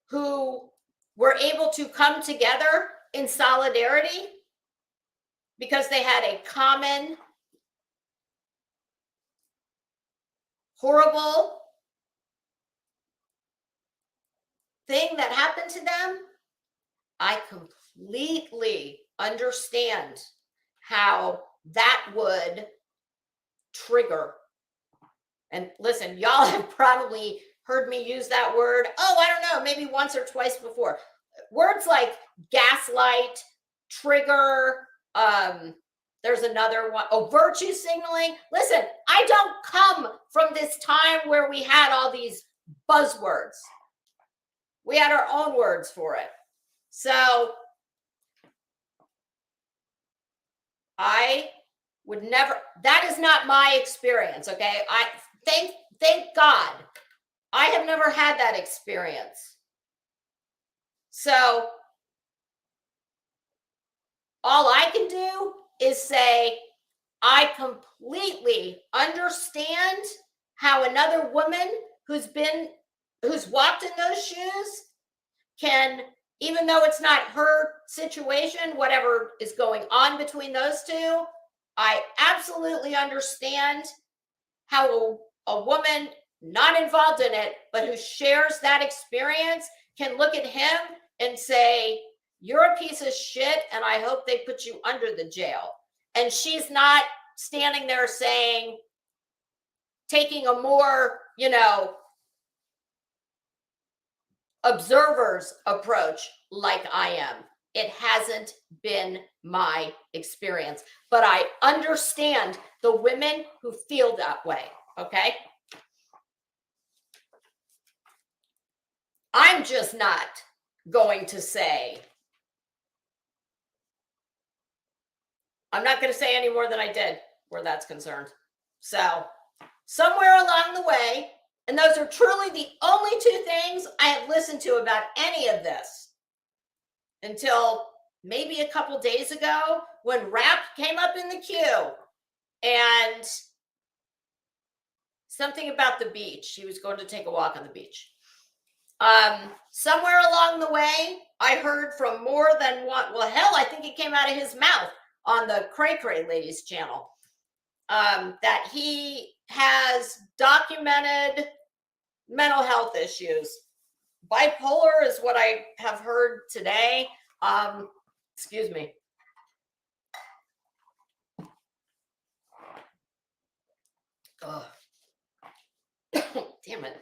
who were able to come together in solidarity because they had a common horrible thing that happened to them, I completely understand how that would trigger. And listen, y'all have probably heard me use that word. Oh, I don't know, maybe once or twice before. Words like gaslight, trigger, there's another one. Oh, virtue signaling. Listen, I don't come from this time where we had all these buzzwords. We had our own words for it. So I would never, that is not my experience, okay? I thank God I have never had that experience. So all I can do is say, I completely understand how another woman who's walked in those shoes can, even though it's not her situation, whatever is going on between those two, I absolutely understand how a woman not involved in it, but who shares that experience can look at him and say, you're a piece of shit, and I hope they put you under the jail. And she's not standing there saying, taking a more, observer's approach like I am. It hasn't been my experience, but I understand the women who feel that way, okay? I'm just not going to say, I'm not going to say any more than I did where that's concerned. So somewhere along the way, and those are truly the only two things I have listened to about any of this until maybe a couple days ago when Rap came up in the queue and something about the beach. He was going to take a walk on the beach. Somewhere along the way, I heard from more than one. Well, hell, I think it came out of his mouth on the Cray Cray Ladies channel, that he has documented mental health issues. Bipolar is what I have heard today. Excuse me. Oh. Damn it.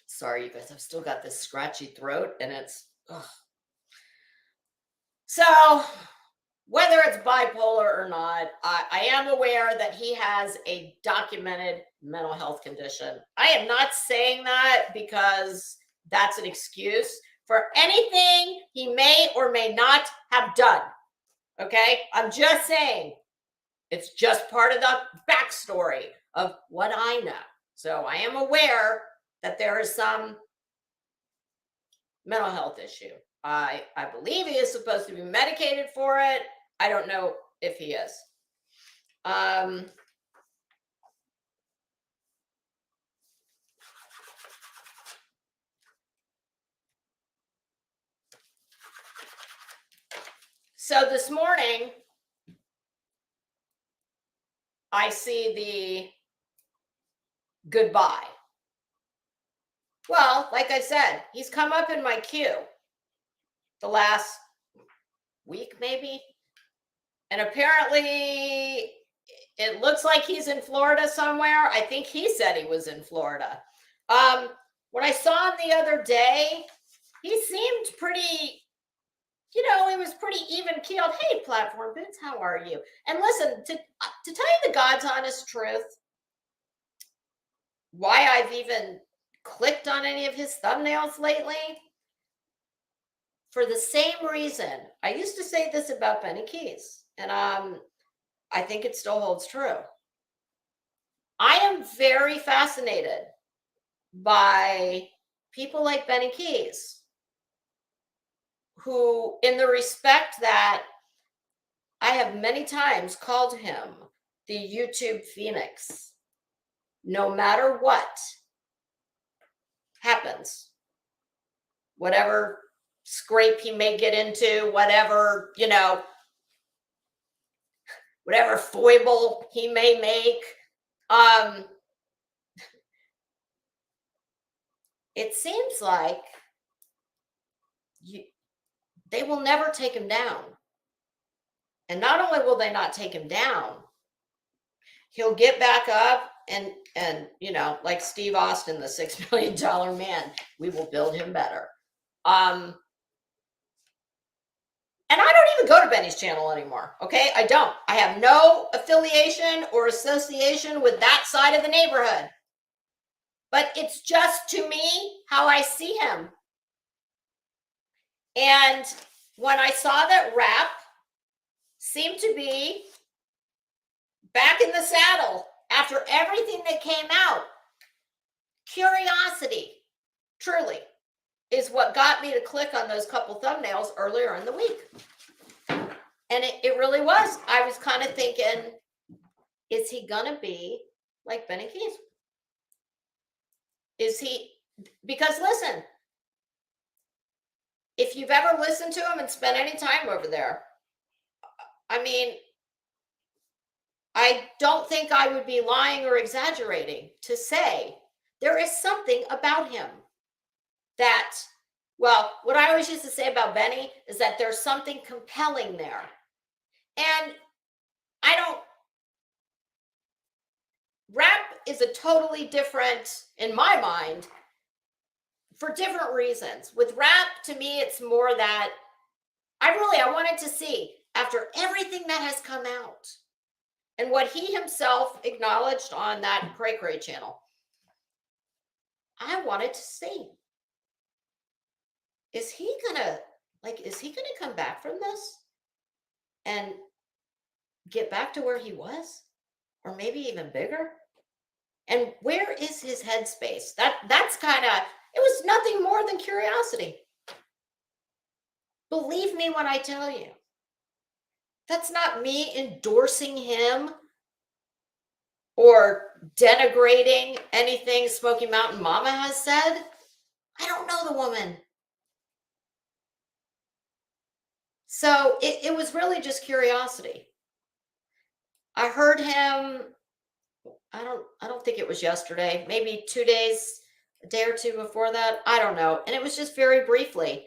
Sorry, you guys. I've still got this scratchy throat, and it's. Ugh. So, whether it's bipolar or not, I am aware that he has a documented mental health condition. I am not saying that because that's an excuse for anything he may or may not have done. Okay? I'm just saying it's just part of the backstory of what I know. So I am aware that there is some mental health issue. I believe he is supposed to be medicated for it. I don't know if he is. So this morning, I see the goodbye. Well, like I said, he's come up in my queue the last week, maybe. And apparently, it looks like he's in Florida somewhere. I think he said he was in Florida. When I saw him the other day, he seemed pretty, he was pretty even keeled. Hey, Platform Boots, how are you? And listen, to tell you the God's honest truth, why I've even clicked on any of his thumbnails lately, for the same reason. I used to say this about Benny Keys, and I think it still holds true. I am very fascinated by people like Benny Keys, who, in the respect that I have many times called him the YouTube Phoenix. No matter what happens, whatever scrape he may get into, whatever, whatever foible he may make, it seems like they will never take him down. And not only will they not take him down, he'll get back up and like Steve Austin, the $6 million man, we will build him better. And I don't even go to Benny's channel anymore. Okay. I don't. I have no affiliation or association with that side of the neighborhood. But it's just, to me, how I see him. And when I saw that Rap seemed to be back in the saddle after everything that came out, curiosity, truly, is what got me to click on those couple thumbnails earlier in the week. And it really was. I was kind of thinking, is he going to be like Benny Keys? Is he? Because listen, if you've ever listened to him and spent any time over there, I mean, I don't think I would be lying or exaggerating to say there is something about him that, well, what I always used to say about Benny is that there's something compelling there. And Rap is a totally different, in my mind, for different reasons. With Rap, to me, it's more that I wanted to see, after everything that has come out and what he himself acknowledged on that Cray Cray channel, I wanted to see, is he gonna come back from this and get back to where he was, or maybe even bigger? And where is his headspace? That's kind of, it was nothing more than curiosity. Believe me when I tell you, that's not me endorsing him or denigrating anything Smoky Mountain Mama has said. I don't know the woman. So it was really just curiosity. I heard him, I don't think it was yesterday, maybe 2 days, a day or two before that. I don't know. And it was just very briefly.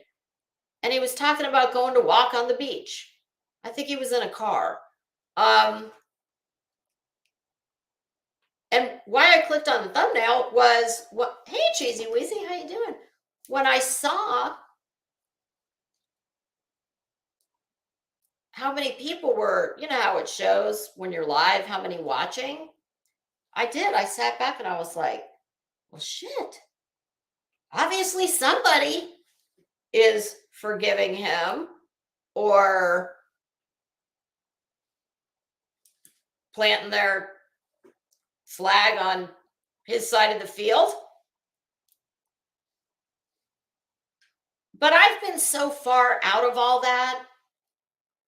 And he was talking about going to walk on the beach. I think he was in a car. And why I clicked on the thumbnail was, hey, Cheesy Weezy, how you doing? When I saw how many people were, you know how it shows when you're live, how many watching? I sat back and I was like, well, shit. Obviously somebody is forgiving him or planting their flag on his side of the field. But I've been so far out of all that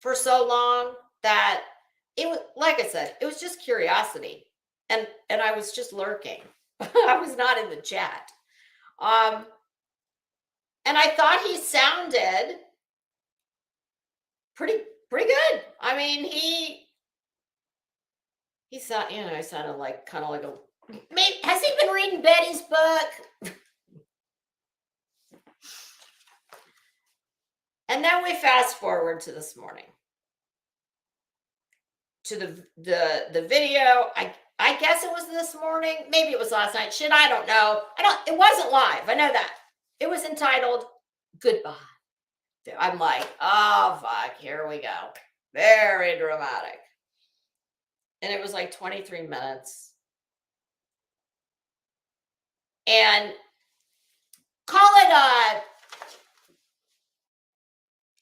for so long that it was, like I said, it was just curiosity. And I was just lurking. I was not in the chat. And I thought he sounded pretty good. I mean, he sounded, he sounded like kind of like a, maybe, has he been reading Betty's book? And then we fast forward to this morning, to the video. I guess it was this morning. Maybe it was last night. Shit, I don't know. It wasn't live. I know that. It was entitled Goodbye. I'm like, oh, fuck, here we go. Very dramatic. And it was like 23 minutes. And call it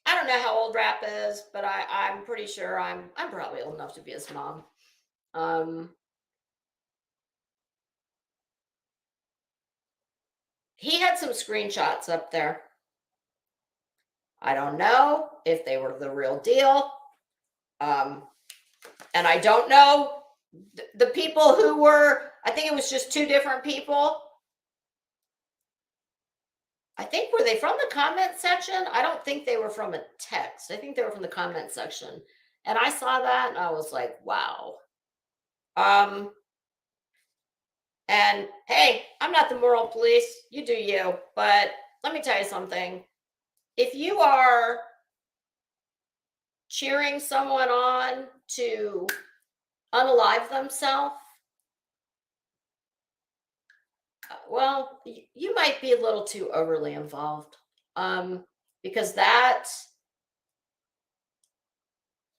I don't know how old Rap is, but I'm pretty sure I'm probably old enough to be his mom. He had some screenshots up there. I don't know if they were the real deal. And I don't know the people who were, I think it was just two different people. I think, were they from the comment section? I don't think they were from a text. I think they were from the comment section. And I saw that and I was like, wow. And hey, I'm not the moral police. You do you. But let me tell you something. If you are cheering someone on to unalive themselves, well, you might be a little too overly involved. Because that,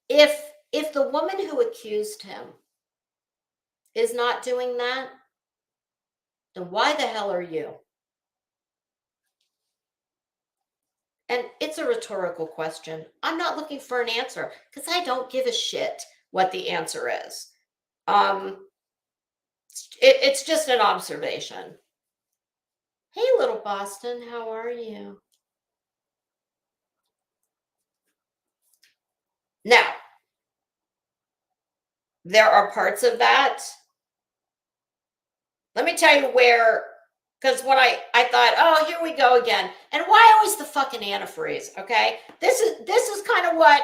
if the woman who accused him is not doing that, then why the hell are you? And it's a rhetorical question. I'm not looking for an answer because I don't give a shit what the answer is. It's just an observation. Hey, little Boston, how are you? Now, there are parts of that. Let me tell you where, because when I thought, oh, here we go again. And why always the fucking antifreeze? Okay. This is kind of what,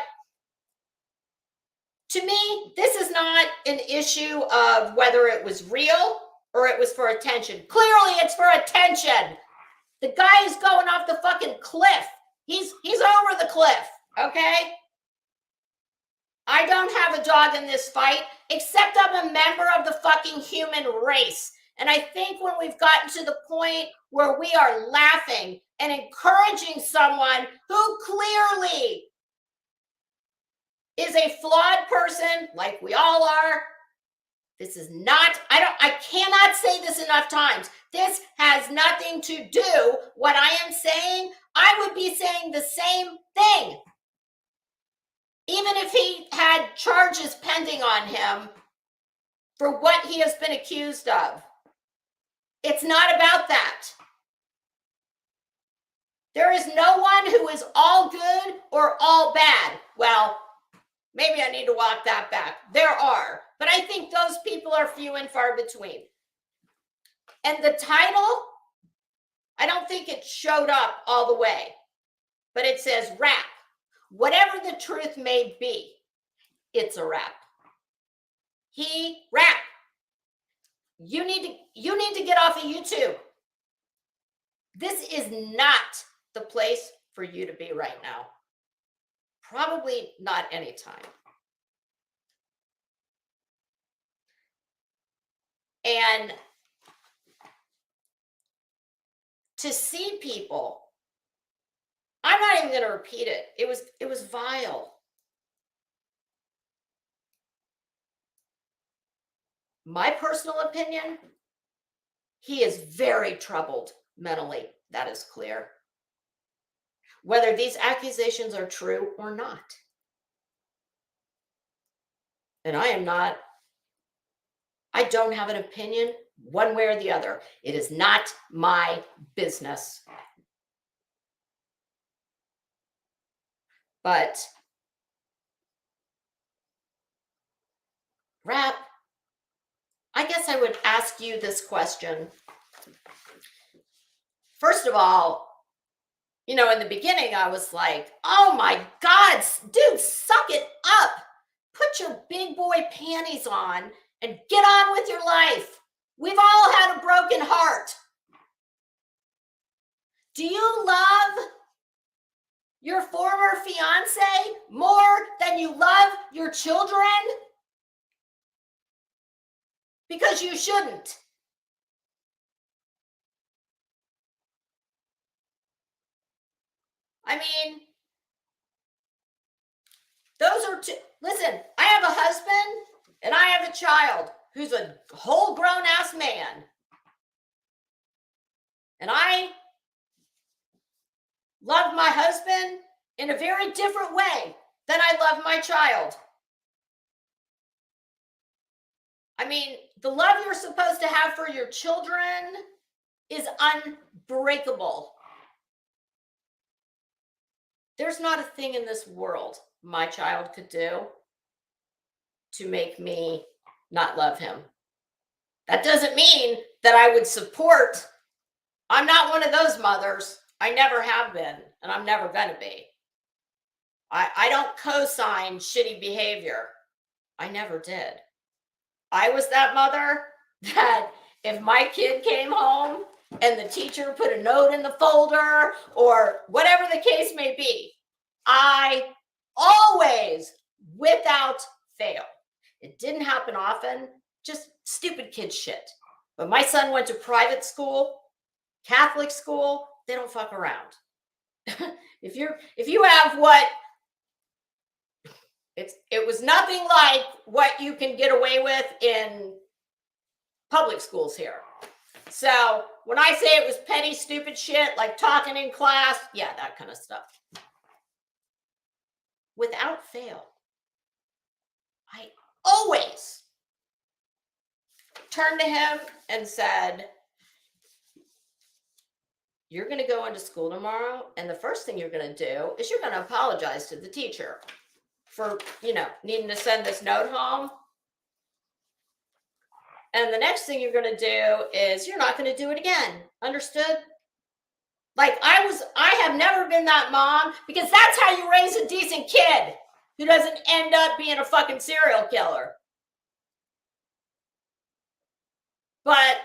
to me, this is not an issue of whether it was real or it was for attention. Clearly it's for attention. The guy is going off the fucking cliff. He's over the cliff. Okay. I don't have a dog in this fight, except I'm a member of the fucking human race. And I think when we've gotten to the point where we are laughing and encouraging someone who clearly is a flawed person, like we all are, this is not, I cannot say this enough times. This has nothing to do what I am saying. I would be saying the same thing. Even if he had charges pending on him for what he has been accused of. It's not about that. There is no one who is all good or all bad. Well, maybe I need to walk that back. There are, but I think those people are few and far between. And the title, I don't think it showed up all the way, but it says rap. Whatever the truth may be, it's a rap. He rap. You need to get off of YouTube. This is not the place for you to be right now. Probably not anytime. And to see people, I'm not even going to repeat it. It was vile. My personal opinion, he is very troubled mentally. That is clear. Whether these accusations are true or not. And I don't have an opinion one way or the other. It is not my business. But rap, I guess I would ask you this question. First of all, in the beginning, I was like, oh my God, dude, suck it up. Put your big boy panties on and get on with your life. We've all had a broken heart. Do you love your former fiance more than you love your children? Because you shouldn't. I mean, those are two. Listen, I have a husband and I have a child who's a whole grown ass man. And I love my husband in a very different way than I love my child. I mean, the love you're supposed to have for your children is unbreakable. There's not a thing in this world my child could do to make me not love him. That doesn't mean that I would support. I'm not one of those mothers. I never have been, and I'm never going to be. I don't co-sign shitty behavior. I never did. I was that mother that if my kid came home and the teacher put a note in the folder or whatever the case may be, I always, without fail. It didn't happen often, just stupid kid shit. But my son went to private school, Catholic school, they don't fuck around. if you have what it was nothing like what you can get away with in public schools here. So when I say it was petty, stupid shit, like talking in class, yeah, that kind of stuff. Without fail, I always turned to him and said, you're going to go into school tomorrow, and the first thing you're going to do is you're going to apologize to the teacher for, needing to send this note home. And the next thing you're going to do is you're not going to do it again. Understood? Like I have never been that mom, because that's how you raise a decent kid who doesn't end up being a fucking serial killer. But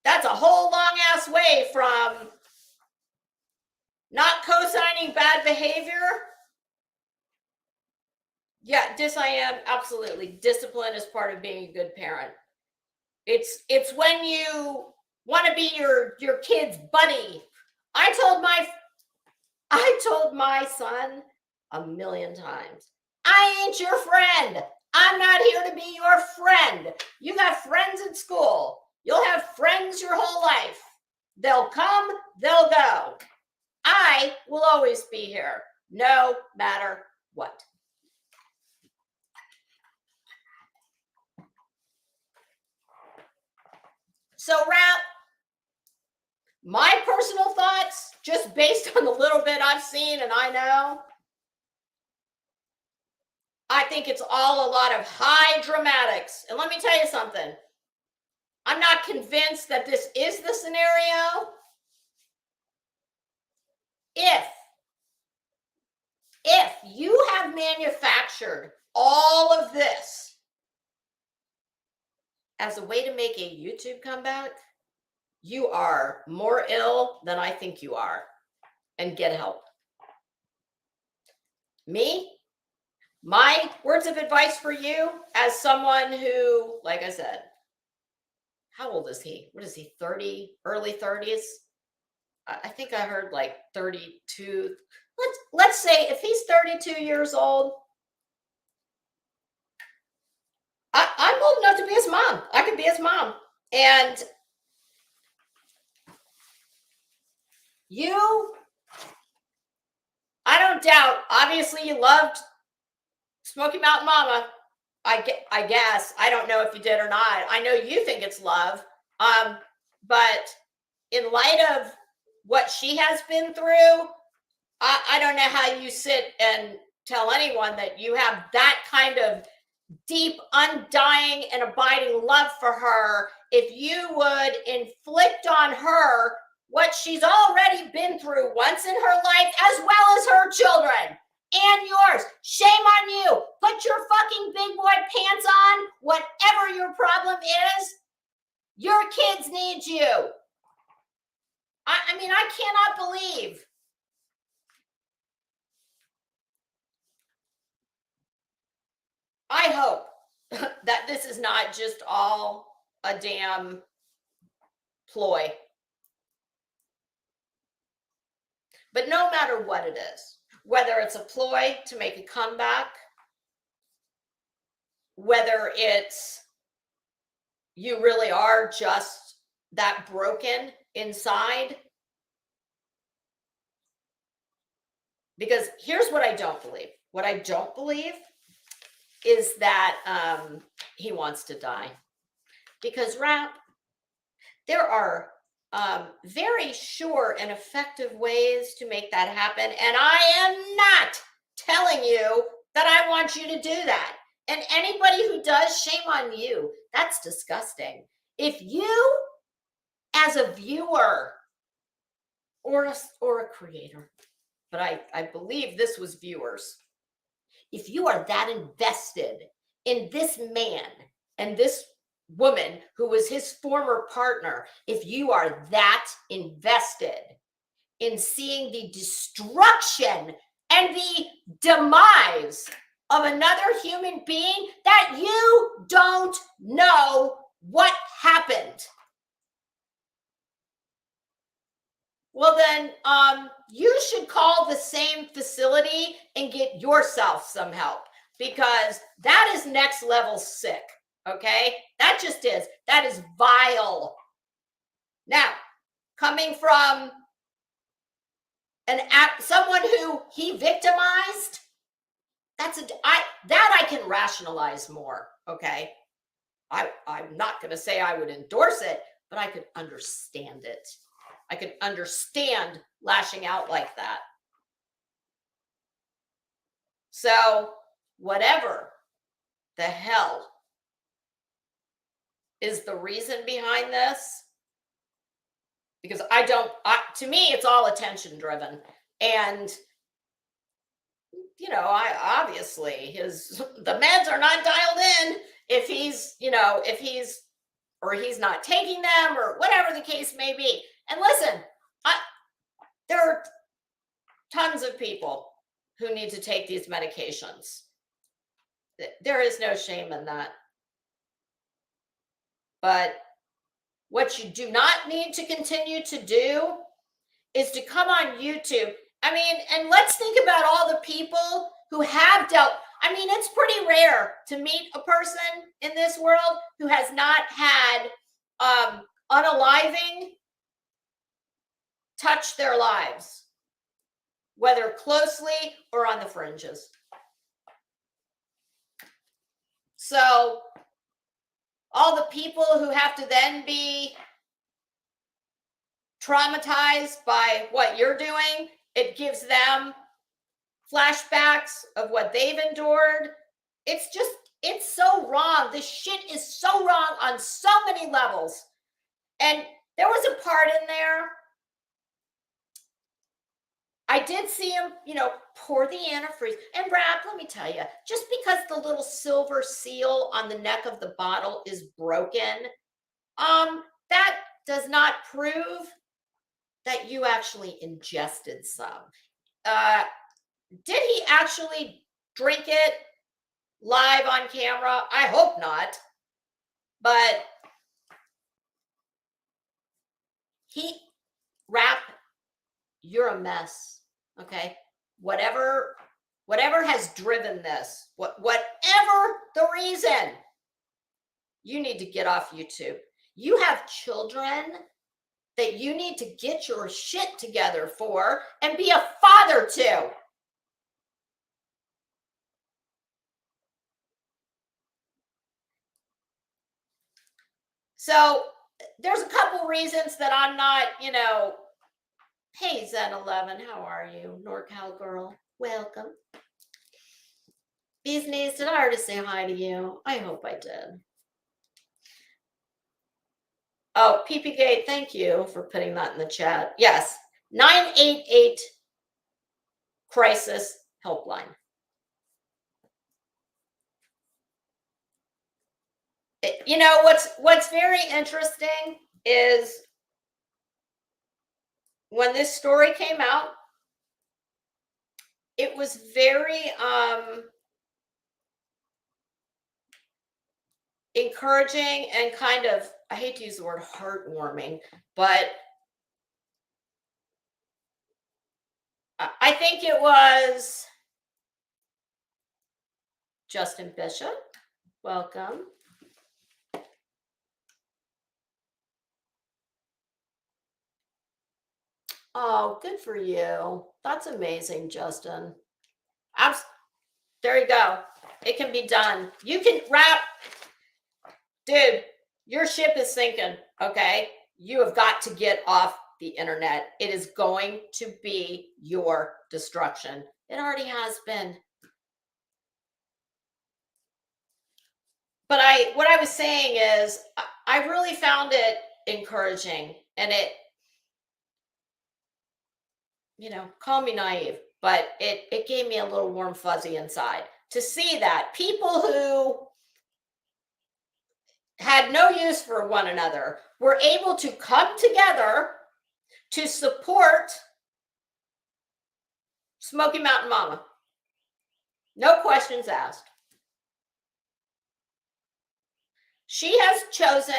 that's a whole long ass way from not co-signing bad behavior. Yeah, I am absolutely. Discipline is part of being a good parent. It's when you want to be your kid's buddy. I told my son a million times, I ain't your friend. I'm not here to be your friend. You got friends at school. You'll have friends your whole life. They'll come, they'll go. I will always be here, no matter what. So, Rap, my personal thoughts, just based on the little bit I've seen and I know, I think it's all a lot of high dramatics. And let me tell you something. I'm not convinced that this is the scenario. If you have manufactured all of this as a way to make a YouTube comeback, you are more ill than I think you are, and get help. Me, my words of advice for you as someone who, like I said, how old is he? What is he, 30, early 30s? I think I heard like 32. Let's say if he's 32 years old, I'm old enough to be his mom. I could be his mom. And I don't doubt, obviously you loved Smoky Mountain Mama. I guess. I don't know if you did or not. I know you think it's love. But in light of what she has been through, I don't know how you sit and tell anyone that you have that kind of deep, undying, and abiding love for her if you would inflict on her what she's already been through once in her life, as well as her children and yours. Shame on you. Put your fucking big boy pants on. Whatever your problem is, your kids need you. I mean, I cannot believe I hope that this is not just all a damn ploy. But no matter what it is, whether it's a ploy to make a comeback, whether it's you really are just that broken inside, because here's what I don't believe. What I don't believe is that he wants to die. Because, Rap, there are very sure and effective ways to make that happen. And I am not telling you that I want you to do that. And anybody who does, shame on you. That's disgusting. If you, as a viewer or a creator, but I believe this was viewers, if you are that invested in this man and this woman who was his former partner, if you are that invested in seeing the destruction and the demise of another human being that you don't know what happened. Well, then you should call the same facility and get yourself some help, because that is next level sick. Okay, that just is. That is vile. Now, coming from someone who he victimized, that I can rationalize more. Okay, I'm not going to say I would endorse it, but I could understand it. I could understand lashing out like that. So whatever the hell is the reason behind this, because to me, it's all attention driven. And, I obviously the meds are not dialed in if he's not taking them, or whatever the case may be. And listen, there are tons of people who need to take these medications. There is no shame in that. But what you do not need to continue to do is to come on YouTube. I mean, and let's think about all the people who have dealt. I mean, it's pretty rare to meet a person in this world who has not had unaliving touch their lives, whether closely or on the fringes. So all the people who have to then be traumatized by what you're doing, it gives them flashbacks of what they've endured. It's so wrong. This shit is so wrong on so many levels. And there was a part in there, I did see him, pour the antifreeze. And Brad, let me tell you, just because the little silver seal on the neck of the bottle is broken, that does not prove that you actually ingested some. Did he actually drink it live on camera? I hope not. But Rap, you're a mess. Okay, whatever has driven this, whatever the reason, you need to get off YouTube. You have children that you need to get your shit together for and be a father to. So there's a couple reasons that I'm not, hey, Zen11, how are you? NorCal girl, welcome. Business, did I already say hi to you? I hope I did. Oh, PP Gate, thank you for putting that in the chat. Yes, 988 crisis helpline. What's very interesting is when this story came out, it was very encouraging and kind of, I hate to use the word heartwarming, but I think it was Justin Bishop. Welcome. Oh, good for you. That's amazing, Justin. There you go. It can be done. You can Rap. Dude, your ship is sinking, okay? You have got to get off the internet. It is going to be your destruction. It already has been. But what I was saying is, I really found it encouraging, and it, call me naive, but it gave me a little warm fuzzy inside to see that people who had no use for one another were able to come together to support Smoky Mountain Mama. No questions asked. She has chosen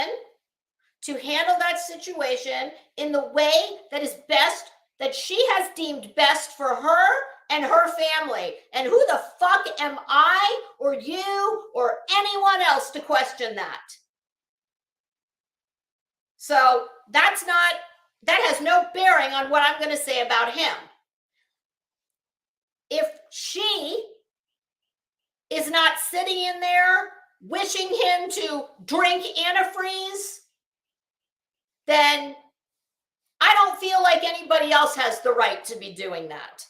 to handle that situation in the way that is best, that she has deemed best for her and her family. And who the fuck am I or you or anyone else to question that? So that has no bearing on what I'm going to say about him. If she is not sitting in there wishing him to drink antifreeze, then I don't feel like anybody else has the right to be doing that.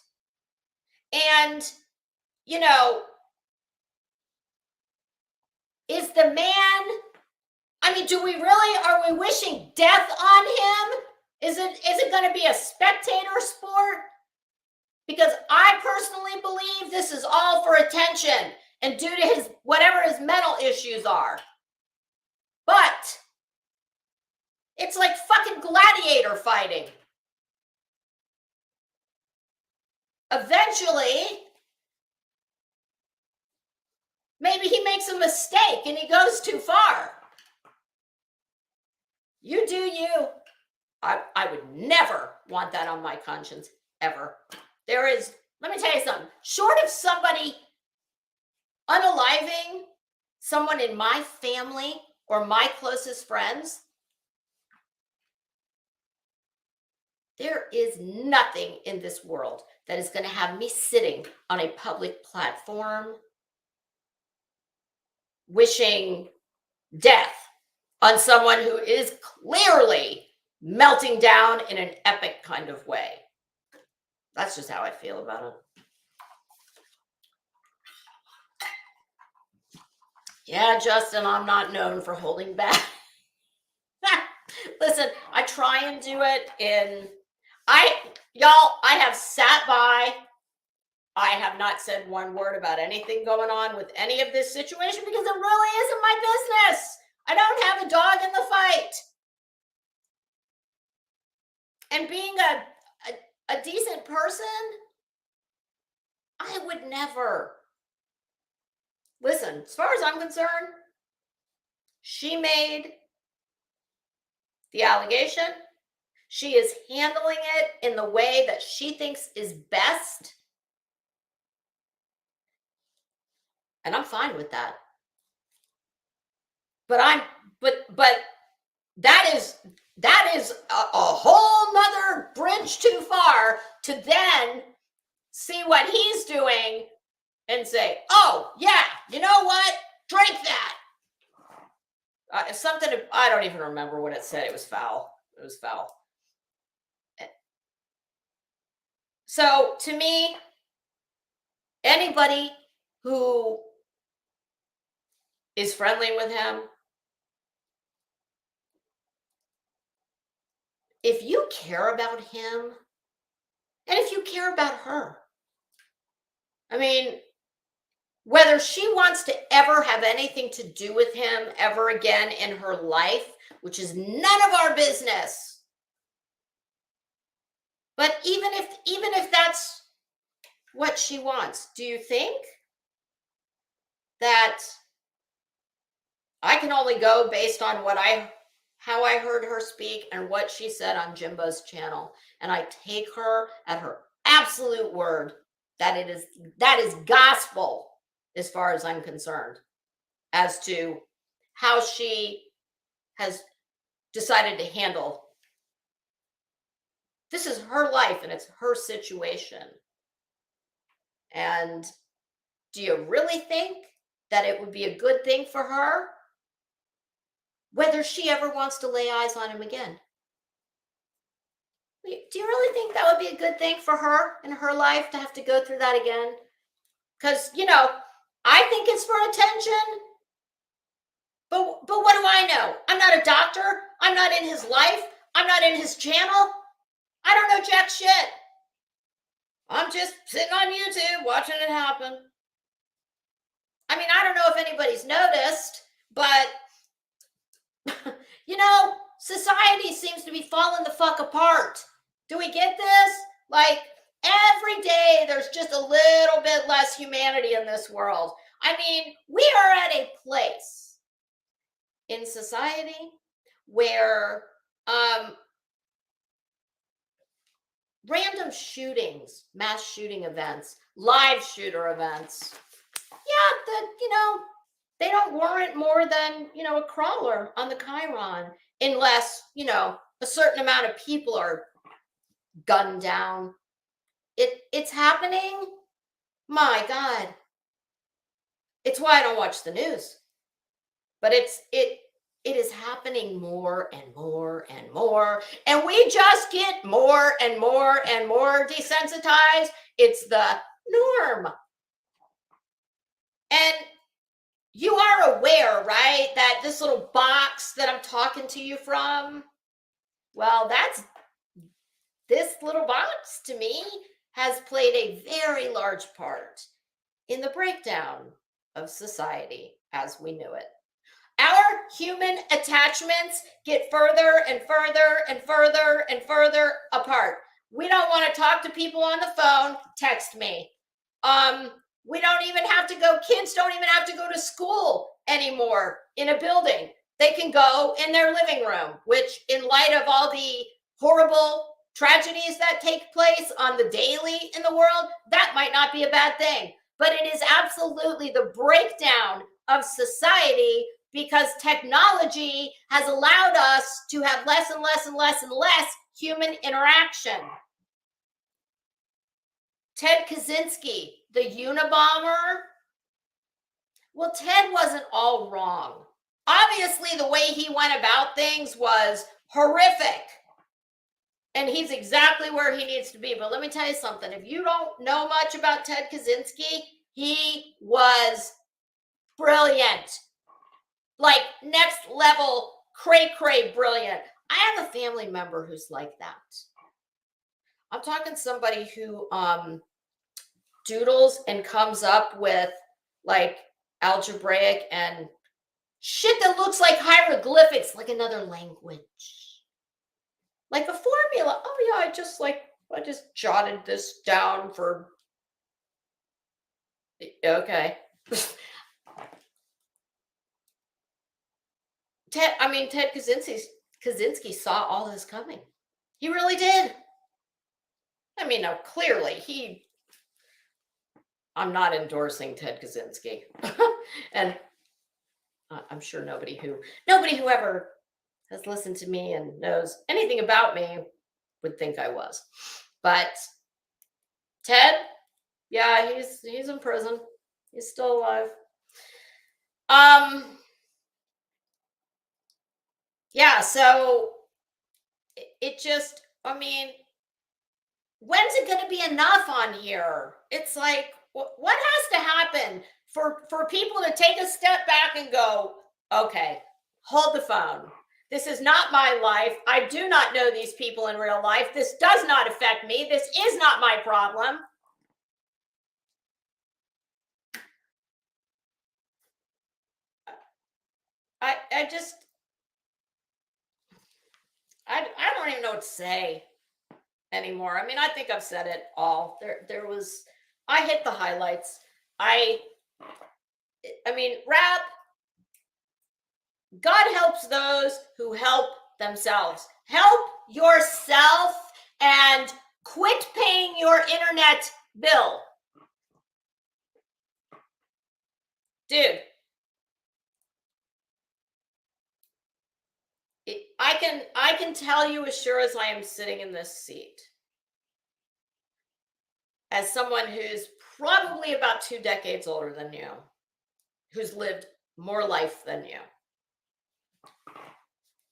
And, you know, is the man, I mean, are we wishing death on him? Is it going to be a spectator sport? Because I personally believe this is all for attention and due to whatever his mental issues are. But it's like fucking gladiator fighting. Eventually, maybe he makes a mistake and he goes too far. You do you. I would never want that on my conscience, ever. Let me tell you something. Short of somebody unaliving someone in my family or my closest friends, there is nothing in this world that is going to have me sitting on a public platform wishing death on someone who is clearly melting down in an epic kind of way. That's just how I feel about it. Yeah, Justin, I'm not known for holding back. Listen, I try and do it I have sat by. I have not said one word about anything going on with any of this situation because it really isn't my business. I don't have a dog in the fight. And being a decent person, I would never. Listen, as far as I'm concerned, she made the allegation. She is handling it in the way that she thinks is best. And I'm fine with that. But that is a whole nother bridge too far to then see what he's doing and say, oh, yeah, you know what? Drink that. Something, I don't even remember what it said. It was foul. It was foul. So to me, anybody who is friendly with him, if you care about him and if you care about her, I mean, whether she wants to ever have anything to do with him ever again in her life, which is none of our business. But even if that's what she wants, do you think that I can only go based on how I heard her speak and what she said on Jimbo's channel, and I take her at her absolute word that is gospel as far as I'm concerned, as to how she has decided to handle. This is her life and it's her situation. And do you really think that it would be a good thing for her, whether she ever wants to lay eyes on him again? Do you really think that would be a good thing for her in her life to have to go through that again? Because, I think it's for attention. But what do I know? I'm not a doctor. I'm not in his life. I'm not in his channel. I don't know jack shit. I'm just sitting on YouTube watching it happen. I mean, I don't know if anybody's noticed, but, society seems to be falling the fuck apart. Do we get this? Like, Every day, there's just a little bit less humanity in this world. I mean, we are at a place in society where um, random shootings, mass shooting events, live shooter events, yeah, they don't warrant more than, a crawler on the Chiron, unless, a certain amount of people are gunned down. It's happening. My God. It's why I don't watch the news. But it is happening more and more and more. And we just get more and more and more desensitized. It's the norm. And you are aware, right, that this little box that I'm talking to you from, well, this little box to me has played a very large part in the breakdown of society as we knew it. Our human attachments get further and further and further and further apart. We don't want to talk to people on the phone, text me. We don't even have to go, kids don't even have to go to school anymore in a building. They can go in their living room, which, in light of all the horrible tragedies that take place on the daily in the world, that might not be a bad thing. But it is absolutely the breakdown of society, because technology has allowed us to have less and less and less and less human interaction. Ted Kaczynski, the Unabomber. Well, Ted wasn't all wrong. Obviously, the way he went about things was horrific. And he's exactly where he needs to be. But let me tell you something. If you don't know much about Ted Kaczynski, he was brilliant. Like next level, cray brilliant. I have a family member who's like that. I'm talking somebody who doodles and comes up with like algebraic and shit that looks like hieroglyphics, like another language, like a formula. Oh yeah, I just jotted this down for. Okay. Ted Kaczynski saw all this coming. He really did. I mean, now clearly I'm not endorsing Ted Kaczynski. And I'm sure nobody who ever has listened to me and knows anything about me would think I was. But Ted, yeah, he's in prison. He's still alive. Yeah, so it just, I mean, when's it going to be enough on here? It's like, what has to happen for people to take a step back and go, okay, hold the phone. This is not my life. I do not know these people in real life. This does not affect me. This is not my problem. I don't even know what to say anymore. I mean, I think I've said it all. I hit the highlights. I mean, rap, God helps those who help themselves. Help yourself and quit paying your internet bill. Dude, I can tell you as sure as I am sitting in this seat, as someone who's probably about 2 decades older than you, who's lived more life than you.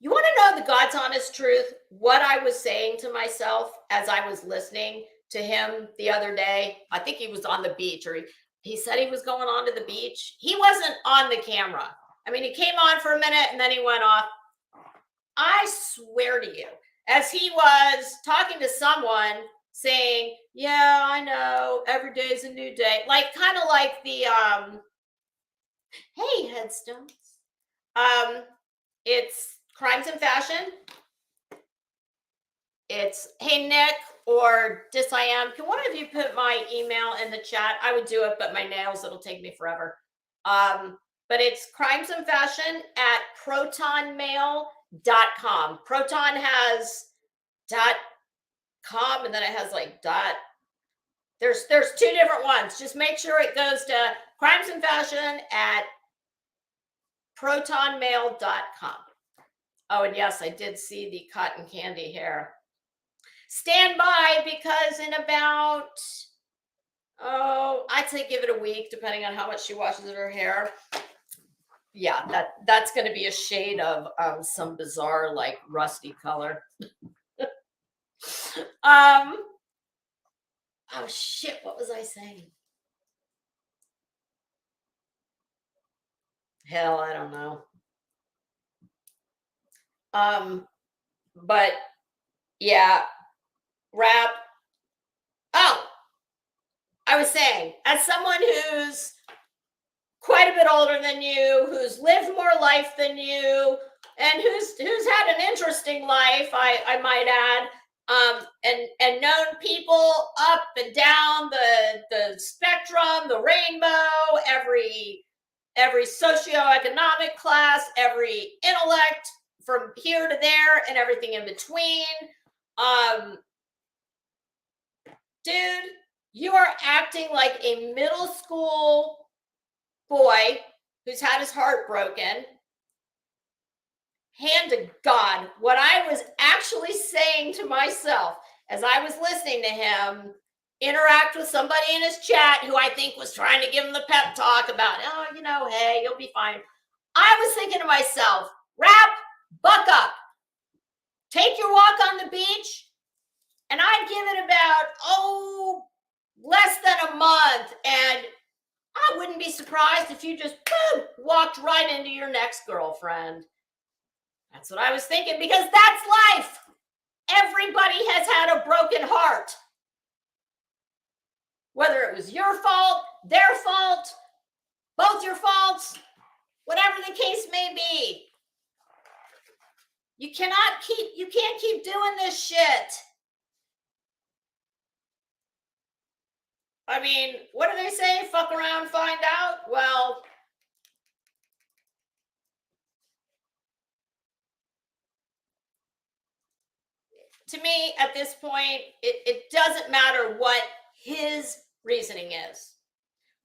You want to know the God's honest truth? What I was saying to myself as I was listening to him the other day, I think he was on the beach, or he said he was going on to the beach. He wasn't on the camera. I mean, he came on for a minute and then he went off. I swear to you, as he was talking to someone saying, yeah, I know, every day is a new day. Like, kind of like the, hey, headstones. It's Crimes and Fashion. It's, hey, Nick, or DisIM. Can one of you put my email in the chat? I would do it, but my nails, it'll take me forever. But it's crimesandfashion@protonmail.com. Proton has .com, and then it has like there's two different ones. Just make sure it goes to crimesandfashion@protonmail.com. Oh, and yes, I did see the cotton candy hair. Stand by, because in about, I'd say give it a week, depending on how much she washes her hair. Yeah, that's going to be a shade of some bizarre, like, rusty color. Oh shit, what was I saying? Hell, I don't know. But yeah, wrap. Oh, I was saying, as someone who's quite a bit older than you, who's lived more life than you, and who's had an interesting life, I might add, and known people up and down the spectrum, the rainbow, every socioeconomic class, every intellect from here to there, and everything in between. Dude, you are acting like a middle school boy who's had his heart broken. Hand to God, what I was actually saying to myself as I was listening to him interact with somebody in his chat who I think was trying to give him the pep talk about, oh, you know, hey, you'll be fine. I was thinking to myself, Rap, buck up. Take your walk on the beach, and I'd give it about, less than a month, and I wouldn't be surprised if you just walked right into your next girlfriend. That's what I was thinking, because that's life. Everybody has had a broken heart. Whether it was your fault, their fault, both your faults, whatever the case may be. You can't keep doing this shit. I mean, what do they say? Fuck around, find out? Well, to me, at this point, it doesn't matter what his reasoning is,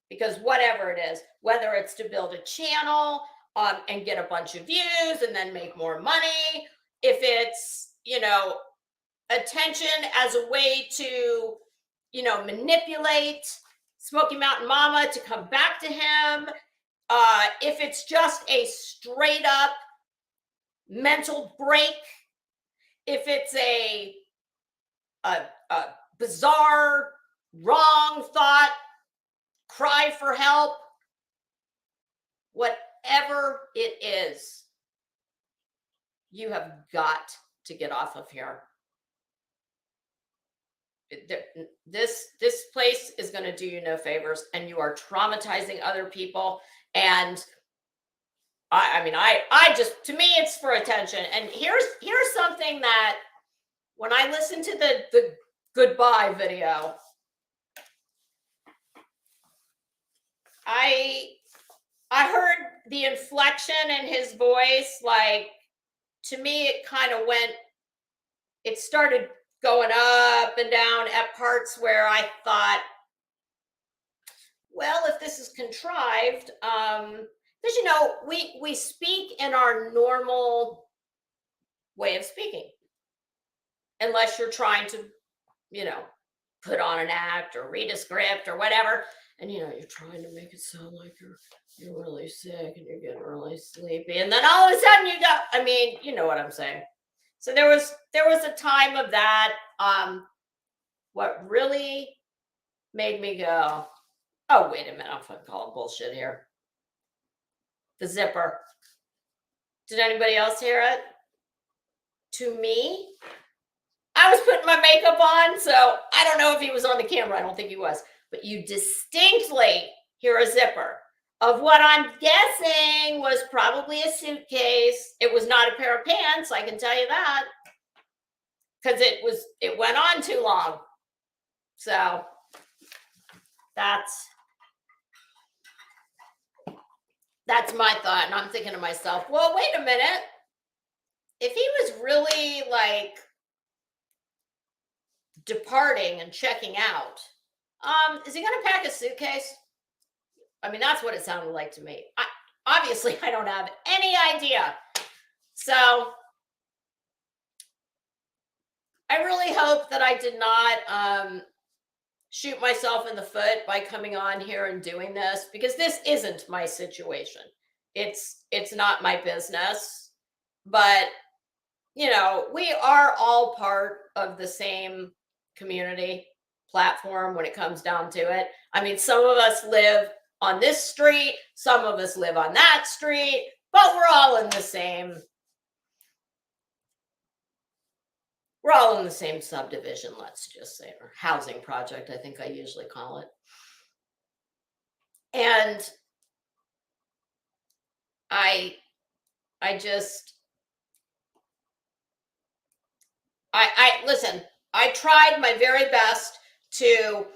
because whatever it is, whether it's to build a channel and get a bunch of views and then make more money, if it's, attention as a way to, manipulate Smoky Mountain Mama to come back to him, if it's just a straight up mental break, if it's a bizarre, wrong thought, cry for help, whatever it is, you have got to get off of here. This place is going to do you no favors, and you are traumatizing other people. And I just, to me, it's for attention. And here's something that when I listened to the goodbye video, I heard the inflection in his voice. Like, to me, it started going up and down at parts where I thought, well, if this is contrived, because, we speak in our normal way of speaking, unless you're trying to, put on an act or read a script or whatever, and, you're trying to make it sound like you're really sick and you're getting really sleepy, and then all of a sudden you know what I'm saying. So there was a time of that. What really made me go, oh, wait a minute, I'm fucking calling bullshit here. The zipper. Did anybody else hear it? To me, I was putting my makeup on, so I don't know if he was on the camera. I don't think he was. But you distinctly hear a zipper of what I'm guessing was probably a suitcase. It was not a pair of pants, I can tell you that. because it went on too long. So that's my thought. And I'm thinking to myself, well, wait a minute. If he was really like departing and checking out, is he going to pack a suitcase? I mean, that's what it sounded like to me. Obviously, I don't have any idea. So I really hope that I did not shoot myself in the foot by coming on here and doing this, because this isn't my situation. It's not my business. But, you know, we are all part of the same community platform when it comes down to it. I mean, some of us live on this street, some of us live on that street, but we're all in the same subdivision, let's just say, or housing project, I think I usually call it. And I listen, I tried my very best to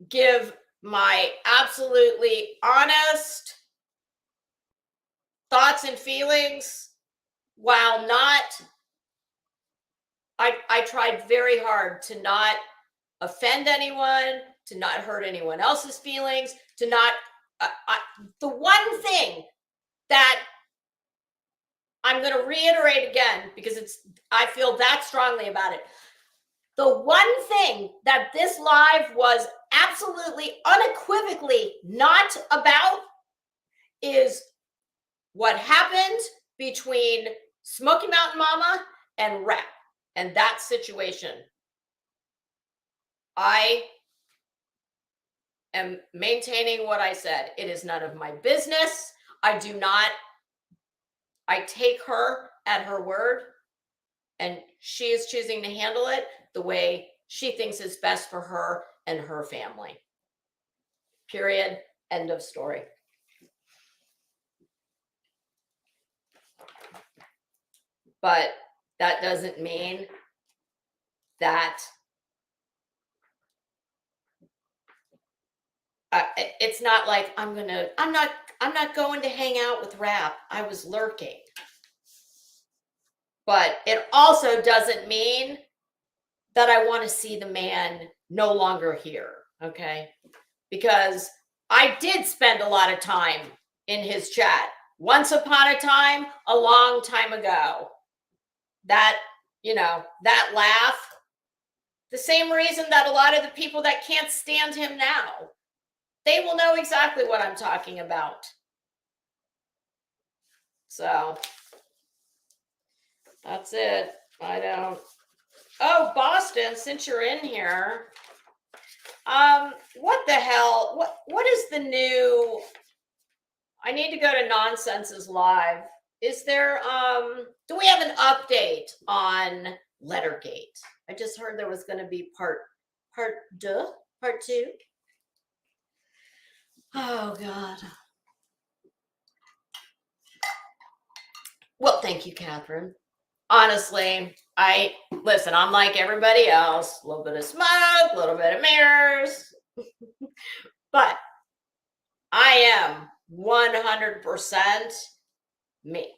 give my absolutely honest thoughts and feelings while not, I tried very hard to not offend anyone, to not hurt anyone else's feelings, to not, the one thing that I'm going to reiterate again, because I feel that strongly about it. The one thing that this live was absolutely unequivocally not about is what happened between Smoky Mountain Mama and Rap, and that situation. I am maintaining what I said. It is none of my business. I take her at her word, and she is choosing to handle it the way she thinks is best for her and her family. Period. End of story. But that doesn't mean that it's not like I'm not going to hang out with Rap. I was lurking. But it also doesn't mean that I want to see the man no longer here, okay? Because I did spend a lot of time in his chat. Once upon a time, a long time ago. That, you know, that laugh, the same reason that a lot of the people that can't stand him now, they will know exactly what I'm talking about. So that's it. Oh, Boston, since you're in here, what the hell? What is the new? I need to go to Nonsense's live. Is there do we have an update on Lettergate? I just heard there was going to be part 2. Oh God. Well, thank you, Catherine. Honestly, I'm like everybody else, a little bit of smoke, a little bit of mirrors. But I am 100% me.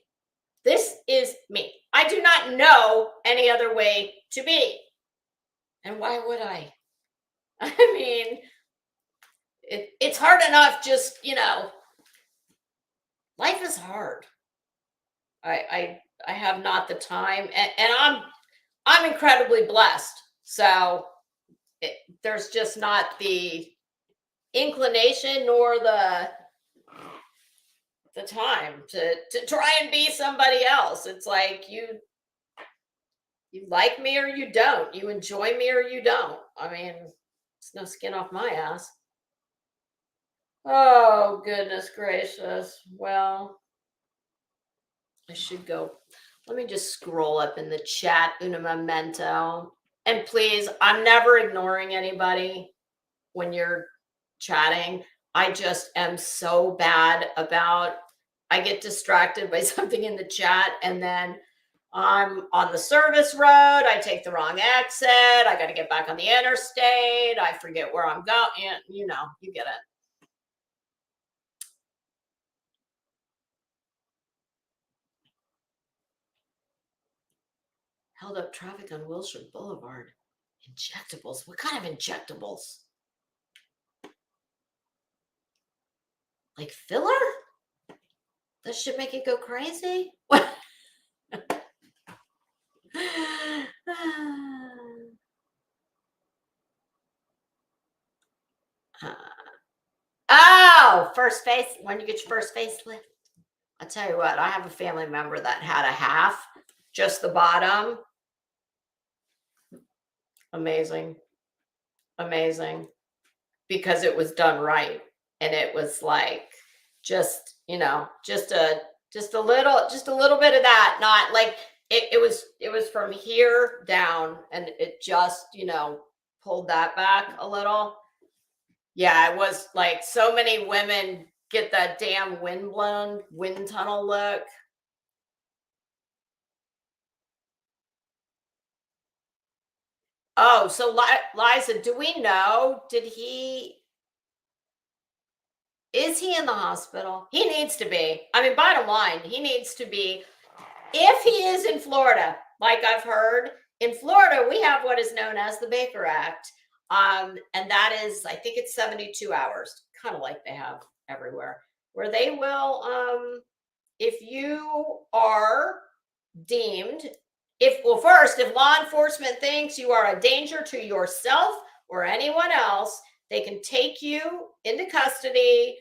This is me. I do not know any other way to be. And why would I? I mean, it's hard enough just, you know, life is hard. I have not the time, and I'm incredibly blessed. So there's just not the inclination nor the time to try and be somebody else. It's like you like me or you don't. You enjoy me or you don't. I mean, it's no skin off my ass. Oh, goodness gracious. Well, I should go. Let me just scroll up in the chat, una memento. And please, I'm never ignoring anybody when you're chatting. I just am so bad about, I get distracted by something in the chat, and then I'm on the service road. I take the wrong exit. I got to get back on the interstate. I forget where I'm going. You know, you get it. Held up traffic on Wilshire Boulevard. Injectables. What kind of injectables? Like filler? That should make it go crazy. Oh, first face. When you get your first facelift. I'll tell you what, I have a family member that had a half, just the bottom. Amazing. Amazing. Because it was done right. And it was like just, you know, just a little bit of that, not like it was from here down and it just, you know, pulled that back a little. Yeah, it was like so many women get that damn wind tunnel look. Oh, so Liza, do we know? Is he in the hospital? He needs to be. I mean, bottom line, he needs to be. If he is in Florida, like I've heard, in Florida, we have what is known as the Baker Act. And that is, I think it's 72 hours, kind of like they have everywhere, where they will, if you are deemed, if law enforcement thinks you are a danger to yourself or anyone else, they can take you into custody,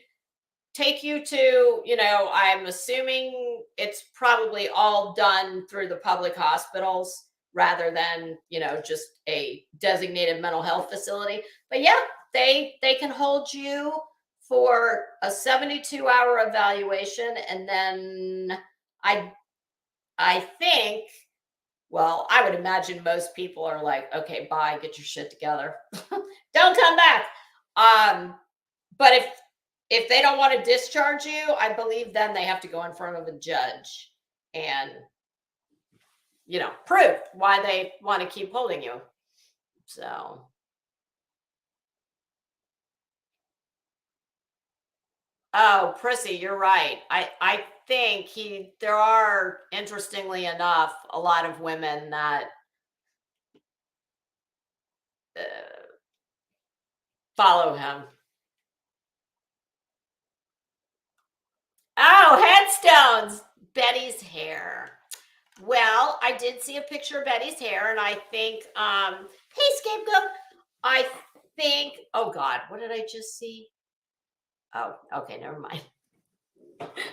take you to, you know, I'm assuming it's probably all done through the public hospitals rather than, you know, just a designated mental health facility. But yeah, they can hold you for a 72-hour evaluation, and then I think, well, I would imagine most people are like, okay, bye, get your shit together. Don't come back. But if they don't want to discharge you, I believe then they have to go in front of a judge and, you know, prove why they want to keep holding you. So, oh, Prissy, you're right. I think there are, interestingly enough, a lot of women that follow him. Oh, headstones. Betty's hair. Well, I did see a picture of Betty's hair, and I think, hey, Scapegoat, I think, oh God, what did I just see? Oh, okay, never mind.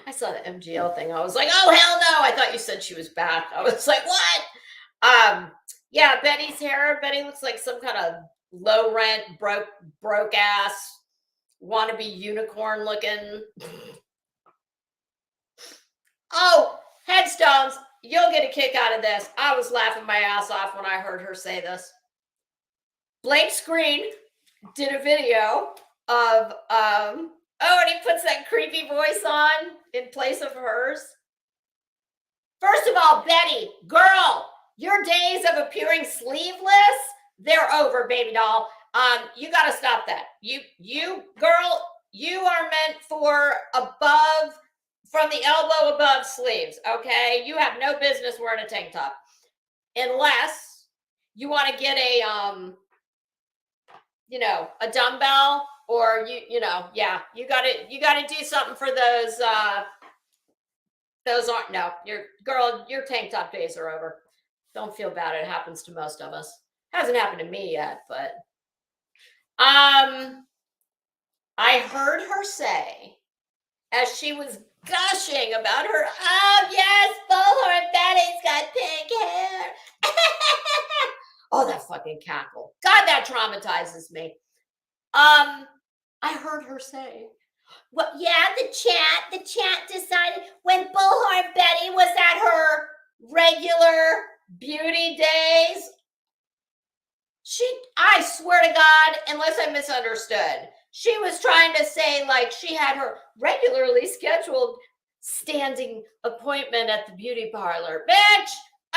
I saw the MGL thing. I was like, oh, hell no. I thought you said she was back. I was like, what? Yeah, Betty's hair. Betty looks like some kind of low rent, broke ass, wannabe unicorn looking. Oh, headstones. You'll get a kick out of this. I was laughing my ass off when I heard her say this. Blake Screen did a video of and he puts that creepy voice on in place of hers. First of all, Betty, girl, your days of appearing sleeveless, they're over, baby doll. You got to stop that. You girl, you are meant for above, from the elbow above sleeves, okay? You have no business wearing a tank top unless you want to get a you know, a dumbbell, or you know, yeah, you got to do something for those aren't, no, your tank top days are over. Don't feel bad. It happens to most of us. Hasn't happened to me yet, but I heard her say, as she was gushing about her, oh yes, Bullhorn Betty's got pink hair. Oh, that fucking cackle. God, that traumatizes me. I heard her say, well, yeah, the chat decided when Bullhorn Betty was at her regular beauty days. I swear to God, unless I misunderstood, she was trying to say like she had her regularly scheduled standing appointment at the beauty parlor. Bitch,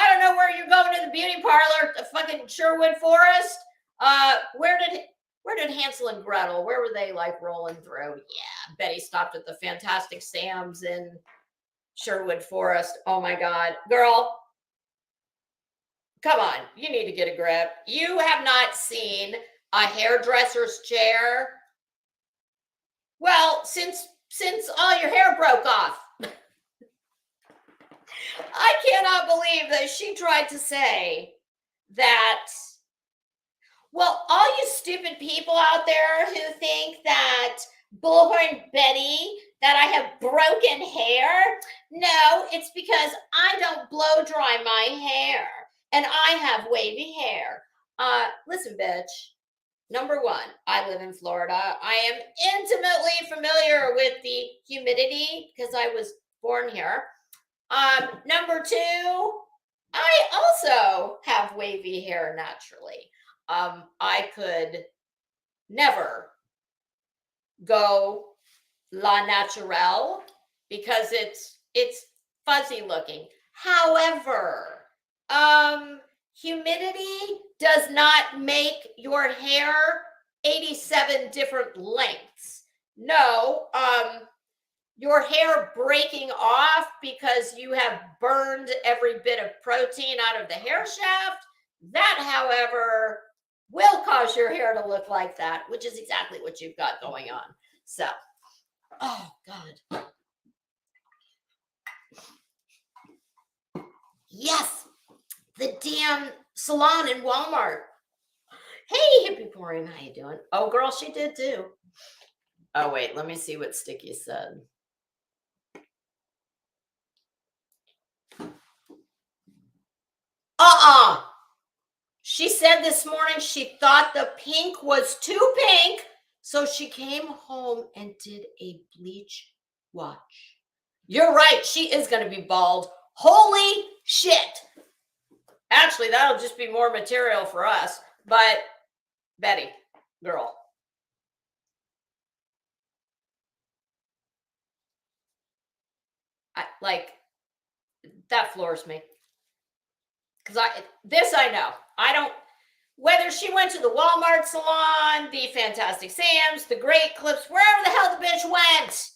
I don't know where you're going to the beauty parlor, the fucking Sherwood Forest. Where did Hansel and Gretel? Where were they like rolling through? Yeah, Betty stopped at the Fantastic Sam's in Sherwood Forest. Oh my God, girl, come on, you need to get a grip. You have not seen a hairdresser's chair. Well, since all your hair broke off. I cannot believe that she tried to say that. Well, all you stupid people out there who think that Bullhorn Betty, that I have broken hair. No, it's because I don't blow dry my hair and I have wavy hair. Listen, bitch. Number one, I live in Florida. I am intimately familiar with the humidity because I was born here. Number two, I also have wavy hair naturally. I could never go la naturelle because it's fuzzy looking. However, humidity does not make your hair 87 different lengths. No, your hair breaking off because you have burned every bit of protein out of the hair shaft, that, however, will cause your hair to look like that, which is exactly what you've got going on. So, oh God. Yes, the damn salon in Walmart. Hey, Hippie how you doing? Oh, girl, she did too. Oh, wait, let me see what Sticky said. She said this morning she thought the pink was too pink, so she came home and did a bleach wash. You're right, she is going to be bald. Holy shit. Actually, that'll just be more material for us. But Betty, girl. That floors me. Because I know. I don't, whether she went to the Walmart salon, the Fantastic Sam's, the Great Clips, wherever the hell the bitch went.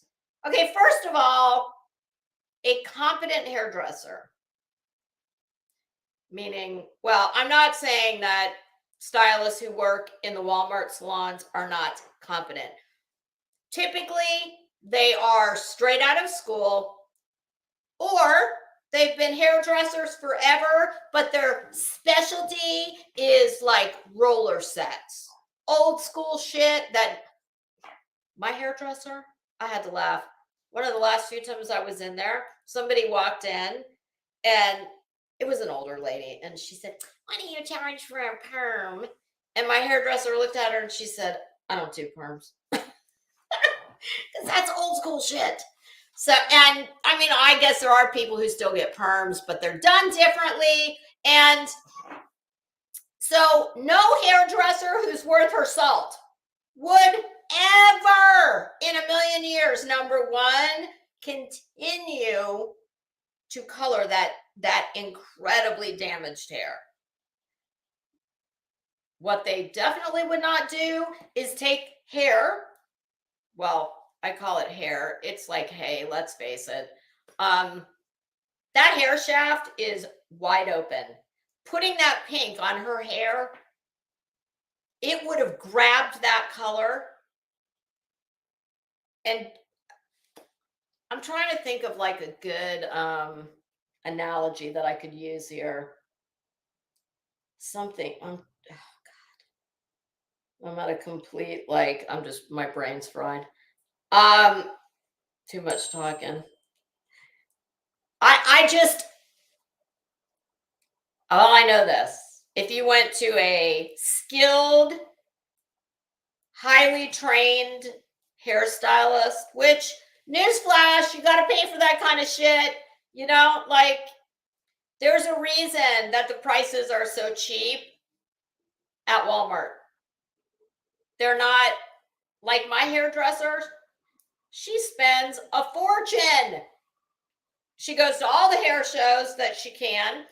Okay, first of all, a competent hairdresser, meaning, well, I'm not saying that stylists who work in the Walmart salons are not competent. Typically, they are straight out of school or they've been hairdressers forever, but their specialty is like roller sets. Old school shit that my hairdresser, I had to laugh. One of the last few times I was in there, somebody walked in and it was an older lady. And she said, "What do you charge for a perm?" And my hairdresser looked at her and she said, "I don't do perms." Because that's old school shit. So, and I mean, I guess there are people who still get perms, but they're done differently. And so no hairdresser who's worth her salt would ever in a million years, number one, continue to color that incredibly damaged hair. What they definitely would not do is take hair. Well, I call it hair. It's like hay, let's face it. That hair shaft is wide open. Putting that pink on her hair, it would have grabbed that color. And I'm trying to think of like a good analogy that I could use here. Something. Oh God. I'm at a complete, like, my brain's fried. Too much talking. I know this. If you went to a skilled, highly trained hairstylist, which, newsflash, you got to pay for that kind of shit. You know, like, there's a reason that the prices are so cheap at Walmart. They're not like my hairdresser. She spends a fortune. She goes to all the hair shows that she can.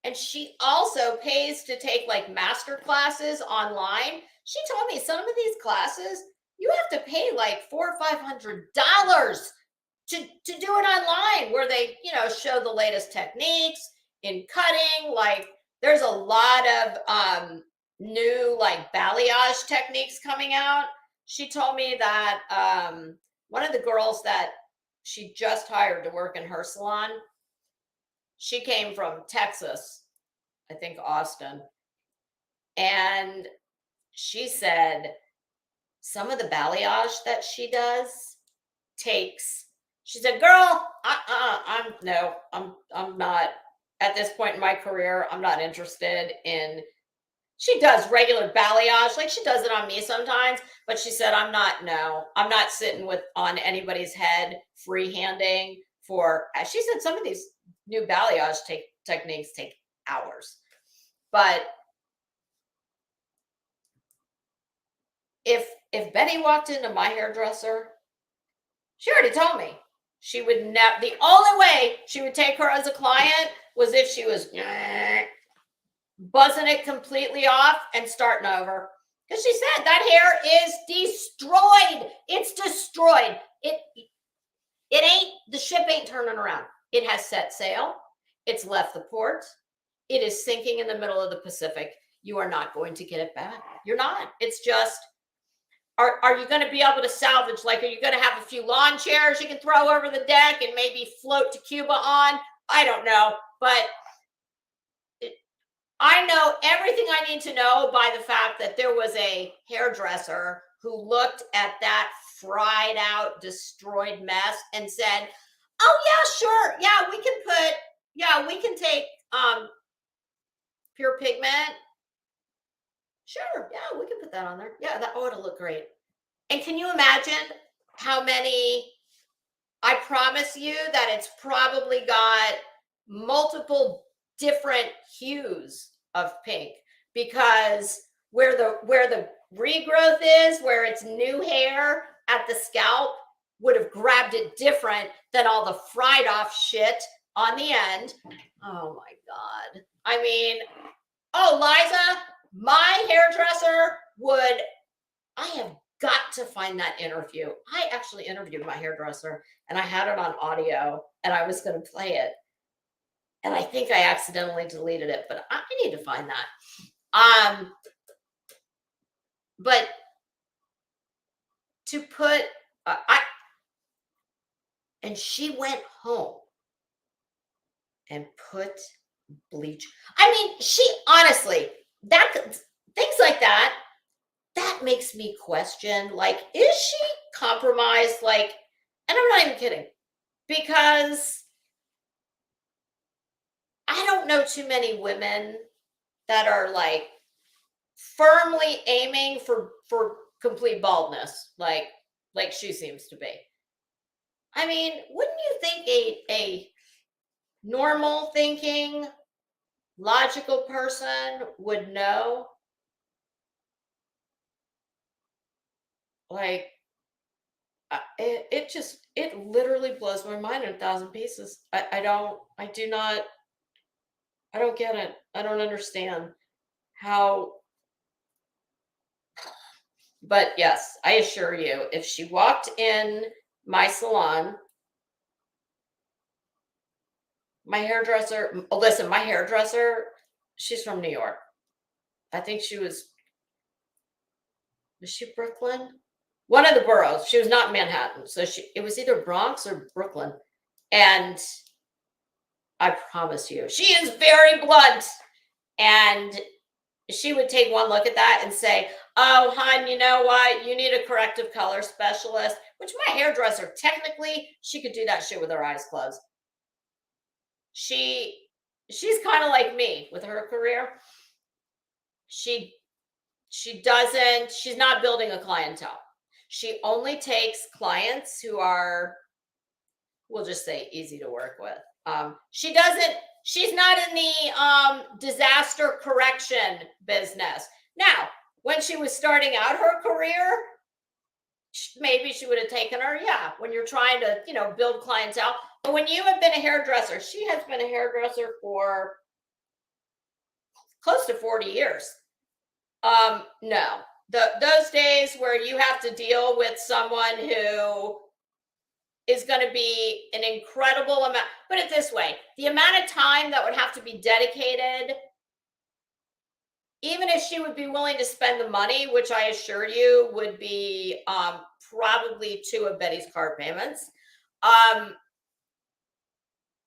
And she also pays to take like master classes online. She told me some of these classes, you have to pay like $400 or $500 to do it online, where they, show the latest techniques in cutting. Like there's a lot of new like balayage techniques coming out. She told me that one of the girls that she just hired to work in her salon, she came from Texas, I think Austin. And she said some of the balayage that she does takes, she said, girl, I'm not at this point in my career. I'm not interested in, she does regular balayage. Like she does it on me sometimes, but she said, I'm not sitting on anybody's head freehanding she said some of these new balayage techniques take hours. But if Betty walked into my hairdresser, she already told me she would never, the only way she would take her as a client was if she was buzzing it completely off and starting over. Because she said that hair is destroyed. It's destroyed. It ain't, the ship ain't turning around. It has set sail. It's left the port. It is sinking in the middle of the Pacific. You are not going to get it back. You're not. It's just, are you going to be able to salvage? Like, are you going to have a few lawn chairs you can throw over the deck and maybe float to Cuba on? I don't know. But I know everything I need to know by the fact that there was a hairdresser who looked at that fried out, destroyed mess and said, oh yeah, sure. Yeah, we can take pure pigment. Sure. Yeah, we can put that on there. Yeah, that ought to look great. And can you imagine how many, I promise you that it's probably got multiple different hues of pink, because where the regrowth is, where it's new hair at the scalp, would have grabbed it different than all the fried off shit on the end. Oh my God. I mean, oh, Liza, my hairdresser I have got to find that interview. I actually interviewed my hairdresser and I had it on audio and I was going to play it. And I think I accidentally deleted it, but I need to find that. But to put, and she went home and put bleach. I mean, she honestly, things like that makes me question, like, is she compromised? Like, and I'm not even kidding, because I don't know too many women that are like firmly aiming for complete baldness, like she seems to be. I mean, wouldn't you think a normal thinking, logical person would know? Like, it literally blows my mind in 1,000 pieces. I don't get it. I don't understand how. But yes, I assure you, if she walked in my salon, my hairdresser, listen, my hairdresser, she's from New York. I think was she Brooklyn? One of the boroughs. She was not Manhattan. So it was either Bronx or Brooklyn. And I promise you, she is very blunt. And she would take one look at that and say, oh, hon, you know what? You need a corrective color specialist, which my hairdresser, technically, she could do that shit with her eyes closed. She's kind of like me with her career. She's not building a clientele. She only takes clients who are, we'll just say, easy to work with. She's not in the disaster correction business. Now, when she was starting out her career, maybe she would have taken her, yeah, when you're trying to, build clientele. But when you have been a hairdresser, she has been a hairdresser for close to 40 years. No, those days where you have to deal with someone who is going to be an incredible amount. Put it this way, the amount of time that would have to be dedicated, even if she would be willing to spend the money, which I assure you would be probably 2 of Betty's car payments.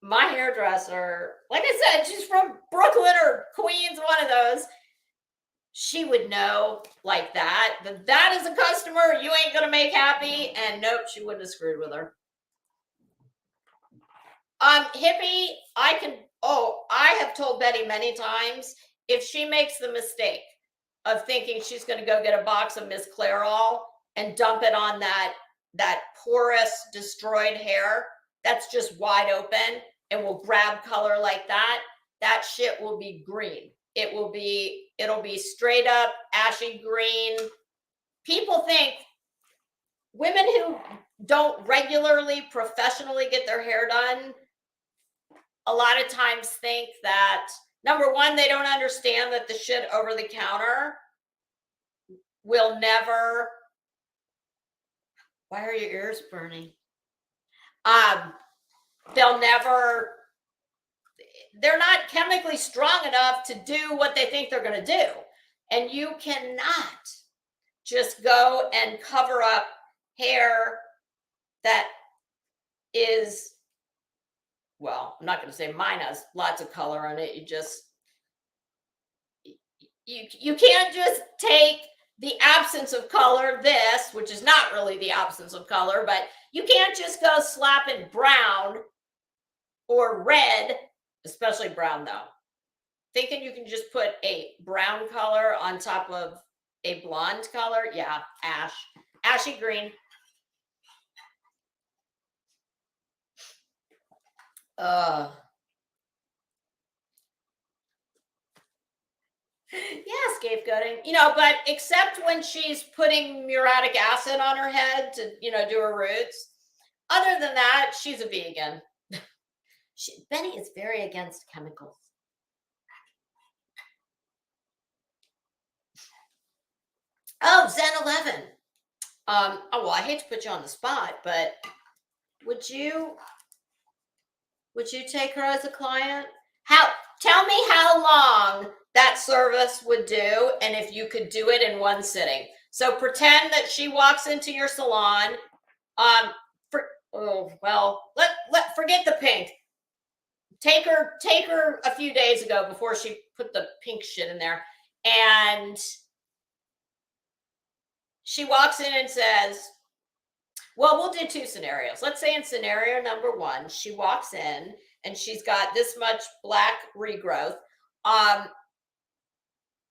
My hairdresser, like I said, she's from Brooklyn or Queens, one of those. She would know like that is a customer you ain't gonna make happy, and nope, she wouldn't have screwed with her. Hippie, I have told Betty many times, if she makes the mistake of thinking she's going to go get a box of Miss Clairol and dump it on that porous, destroyed hair that's just wide open and will grab color like that shit will be green. It'll be straight up ashy green. People think women who don't regularly, professionally get their hair done a lot of times think that, number one, they don't understand that the shit over the counter will never. Why are your ears burning? They're not chemically strong enough to do what they think they're going to do. And you cannot just go and cover up hair that is, well, I'm not going to say mine has lots of color on it. You can't just take the absence of color, which is not really the absence of color, but you can't just go slapping brown or red, especially brown though. Thinking you can just put a brown color on top of a blonde color. Yeah, ashy green. Yeah, scapegoating, but except when she's putting muriatic acid on her head to, do her roots. Other than that, she's a vegan. Betty is very against chemicals. Oh, Zen 11. Well, I hate to put you on the spot, but would you take her as a client? Tell me how long that service would do, and if you could do it in one sitting. So pretend that she walks into your salon. Forget the pink. Take her a few days ago before she put the pink shit in there, and she walks in and says, well, we'll do 2 scenarios. Let's say in scenario number 1, she walks in and she's got this much black regrowth,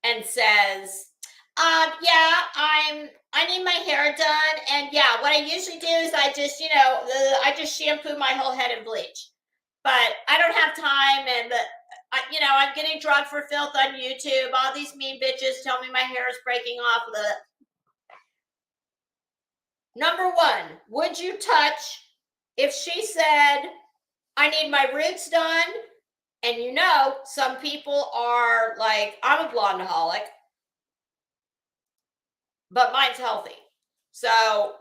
and says, yeah, I need my hair done, and yeah, what I usually do is I just shampoo my whole head in bleach, but I don't have time, and I'm getting drugged for filth on YouTube. All these mean bitches tell me my hair is breaking off. Number 1, would you touch if she said, I need my roots done? And some people are like, I'm a blondeaholic, but mine's healthy. So,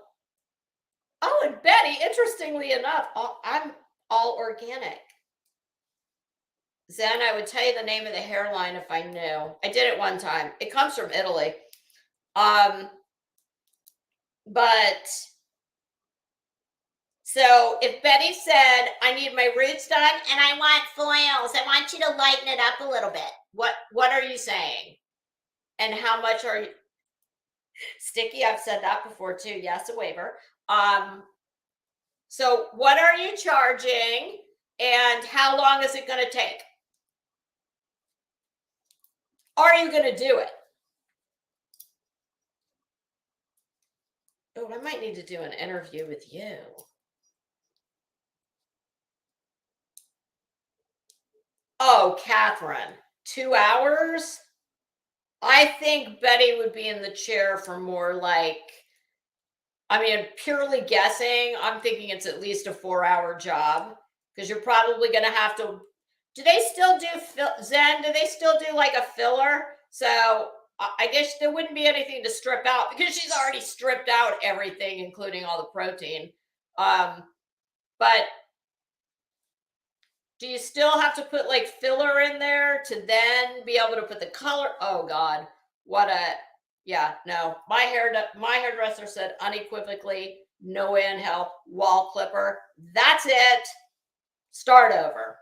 and Betty, interestingly enough, I'm all organic. Zen, I would tell you the name of the hairline if I knew. I did it one time. It comes from Italy. But so if Betty said, I need my roots done and I want foils, I want you to lighten it up a little bit. What are you saying? And how much are you? Sticky, I've said that before too. Yes, a waiver. So what are you charging and how long is it going to take? Are you going to do it? Oh, I might need to do an interview with you. Oh, Catherine, 2 hours? I think Betty would be in the chair for more like, purely guessing, I'm thinking it's at least a 4-hour job, because you're probably going to have to Do they still do Zen? Do they still do like a filler? So I guess there wouldn't be anything to strip out because she's already stripped out everything, including all the protein. But do you still have to put like filler in there to then be able to put the color? Oh God, what a yeah. No, my hairdresser said unequivocally, no way in hell, wall clipper. That's it. Start over.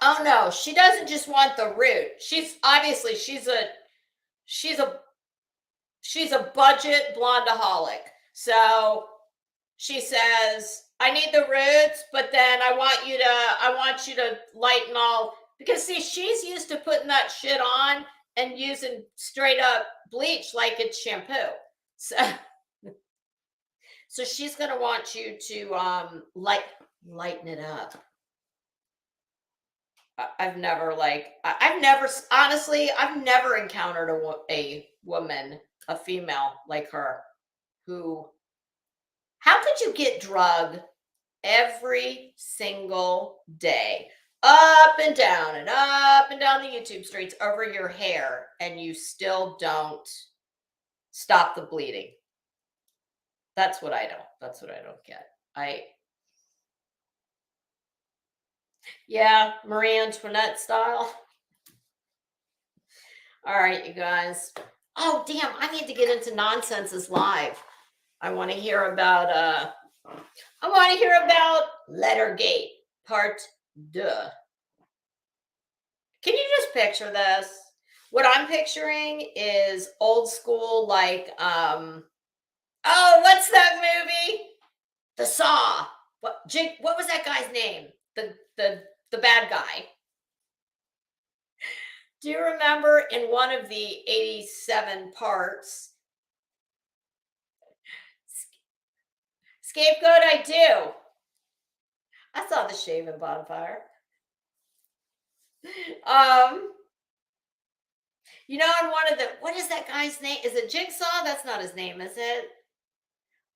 Oh no, she doesn't just want the root. She's obviously she's a budget blondeaholic. So she says, I need the roots, but then I want you to lighten all because see, she's used to putting that shit on and using straight up bleach like it's shampoo. So so she's gonna want you to lighten it up. I've never honestly, I've never encountered a woman, a female like her, who. How could you get drugged every single day, up and down the YouTube streets over your hair, and you still don't stop the bleeding? That's what I don't. That's what I don't get. Yeah, Marie Antoinette style. All right, you guys. Oh, damn, I need to get into Nonsenses Live. I want to hear about Lettergate Part 2. Can you just picture this? What I'm picturing is old school, like oh, what's that movie? The Saw. What was that guy's name? The bad guy. Do you remember in one of the 87 parts? Scapegoat, I do. I saw the Shaven Bonfire. You know, on one of the, what is that guy's name? Is it Jigsaw? That's not his name, is it?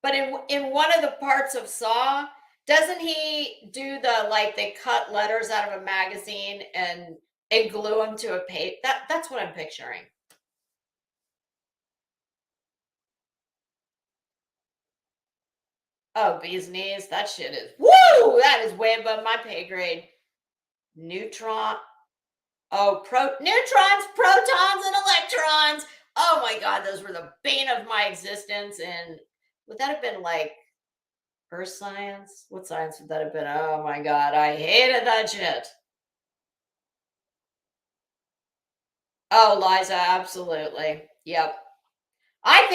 But in one of the parts of Saw, doesn't he do the like they cut letters out of a magazine and glue them to a page? That's what I'm picturing. Oh, bee's knees. That shit is woo! That is way above my pay grade. Neutron. Oh, neutrons, protons, and electrons. Oh my God, those were the bane of my existence. And would that have been like earth science? What science would that have been? Oh my God, I hated that shit. Oh, Liza, absolutely. Yep. I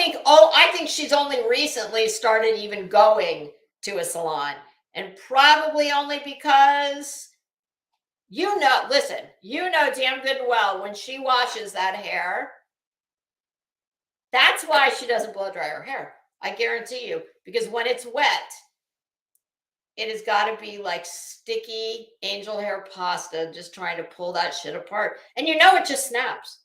think she's only recently started even going to a salon, and probably only because listen, damn good and well when she washes that hair, that's why she doesn't blow dry her hair. I guarantee you, because when it's wet, it has got to be like sticky angel hair pasta, just trying to pull that shit apart. And it just snaps.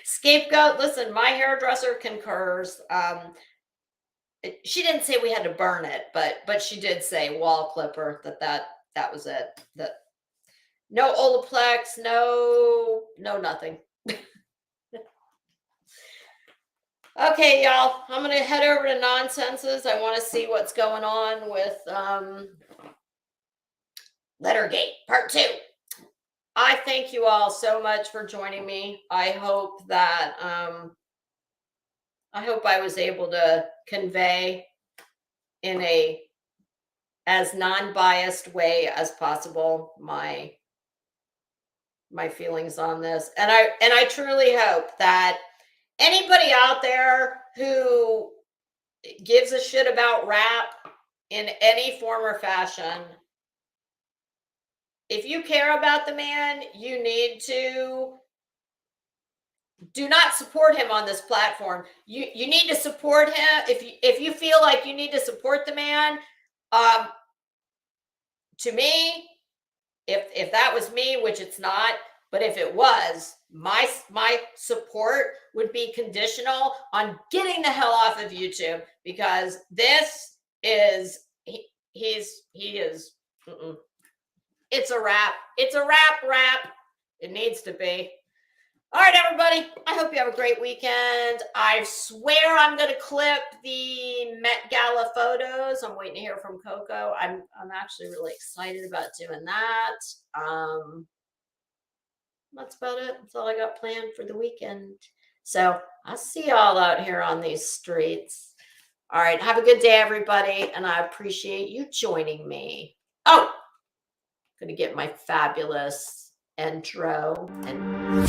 Scapegoat, listen, my hairdresser concurs. She didn't say we had to burn it, but she did say wall clipper, that was it. That no Olaplex, no nothing. Okay, y'all, I'm gonna head over to Nonsenses. I want to see what's going on with Lettergate Part 2. I thank you all so much for joining me. I hope that I was able to convey in a as non-biased way as possible my feelings on this. And I truly hope that anybody out there who gives a shit about rap in any form or fashion, if you care about the man, you need to do not support him on this platform. You need to support him if you feel like you need to support the man. To me, if that was me, which it's not, but if it was, my support would be conditional on getting the hell off of YouTube, because this is he is it's a wrap. It's a wrap. It needs to be. All right, everybody. I hope you have a great weekend. I swear I'm going to clip the Met Gala photos. I'm waiting to hear from Coco. I'm actually really excited about doing that. That's about it. That's all I got planned for the weekend. So I'll see y'all out here on these streets. All right. Have a good day, everybody. And I appreciate you joining me. Oh, going to get my fabulous intro and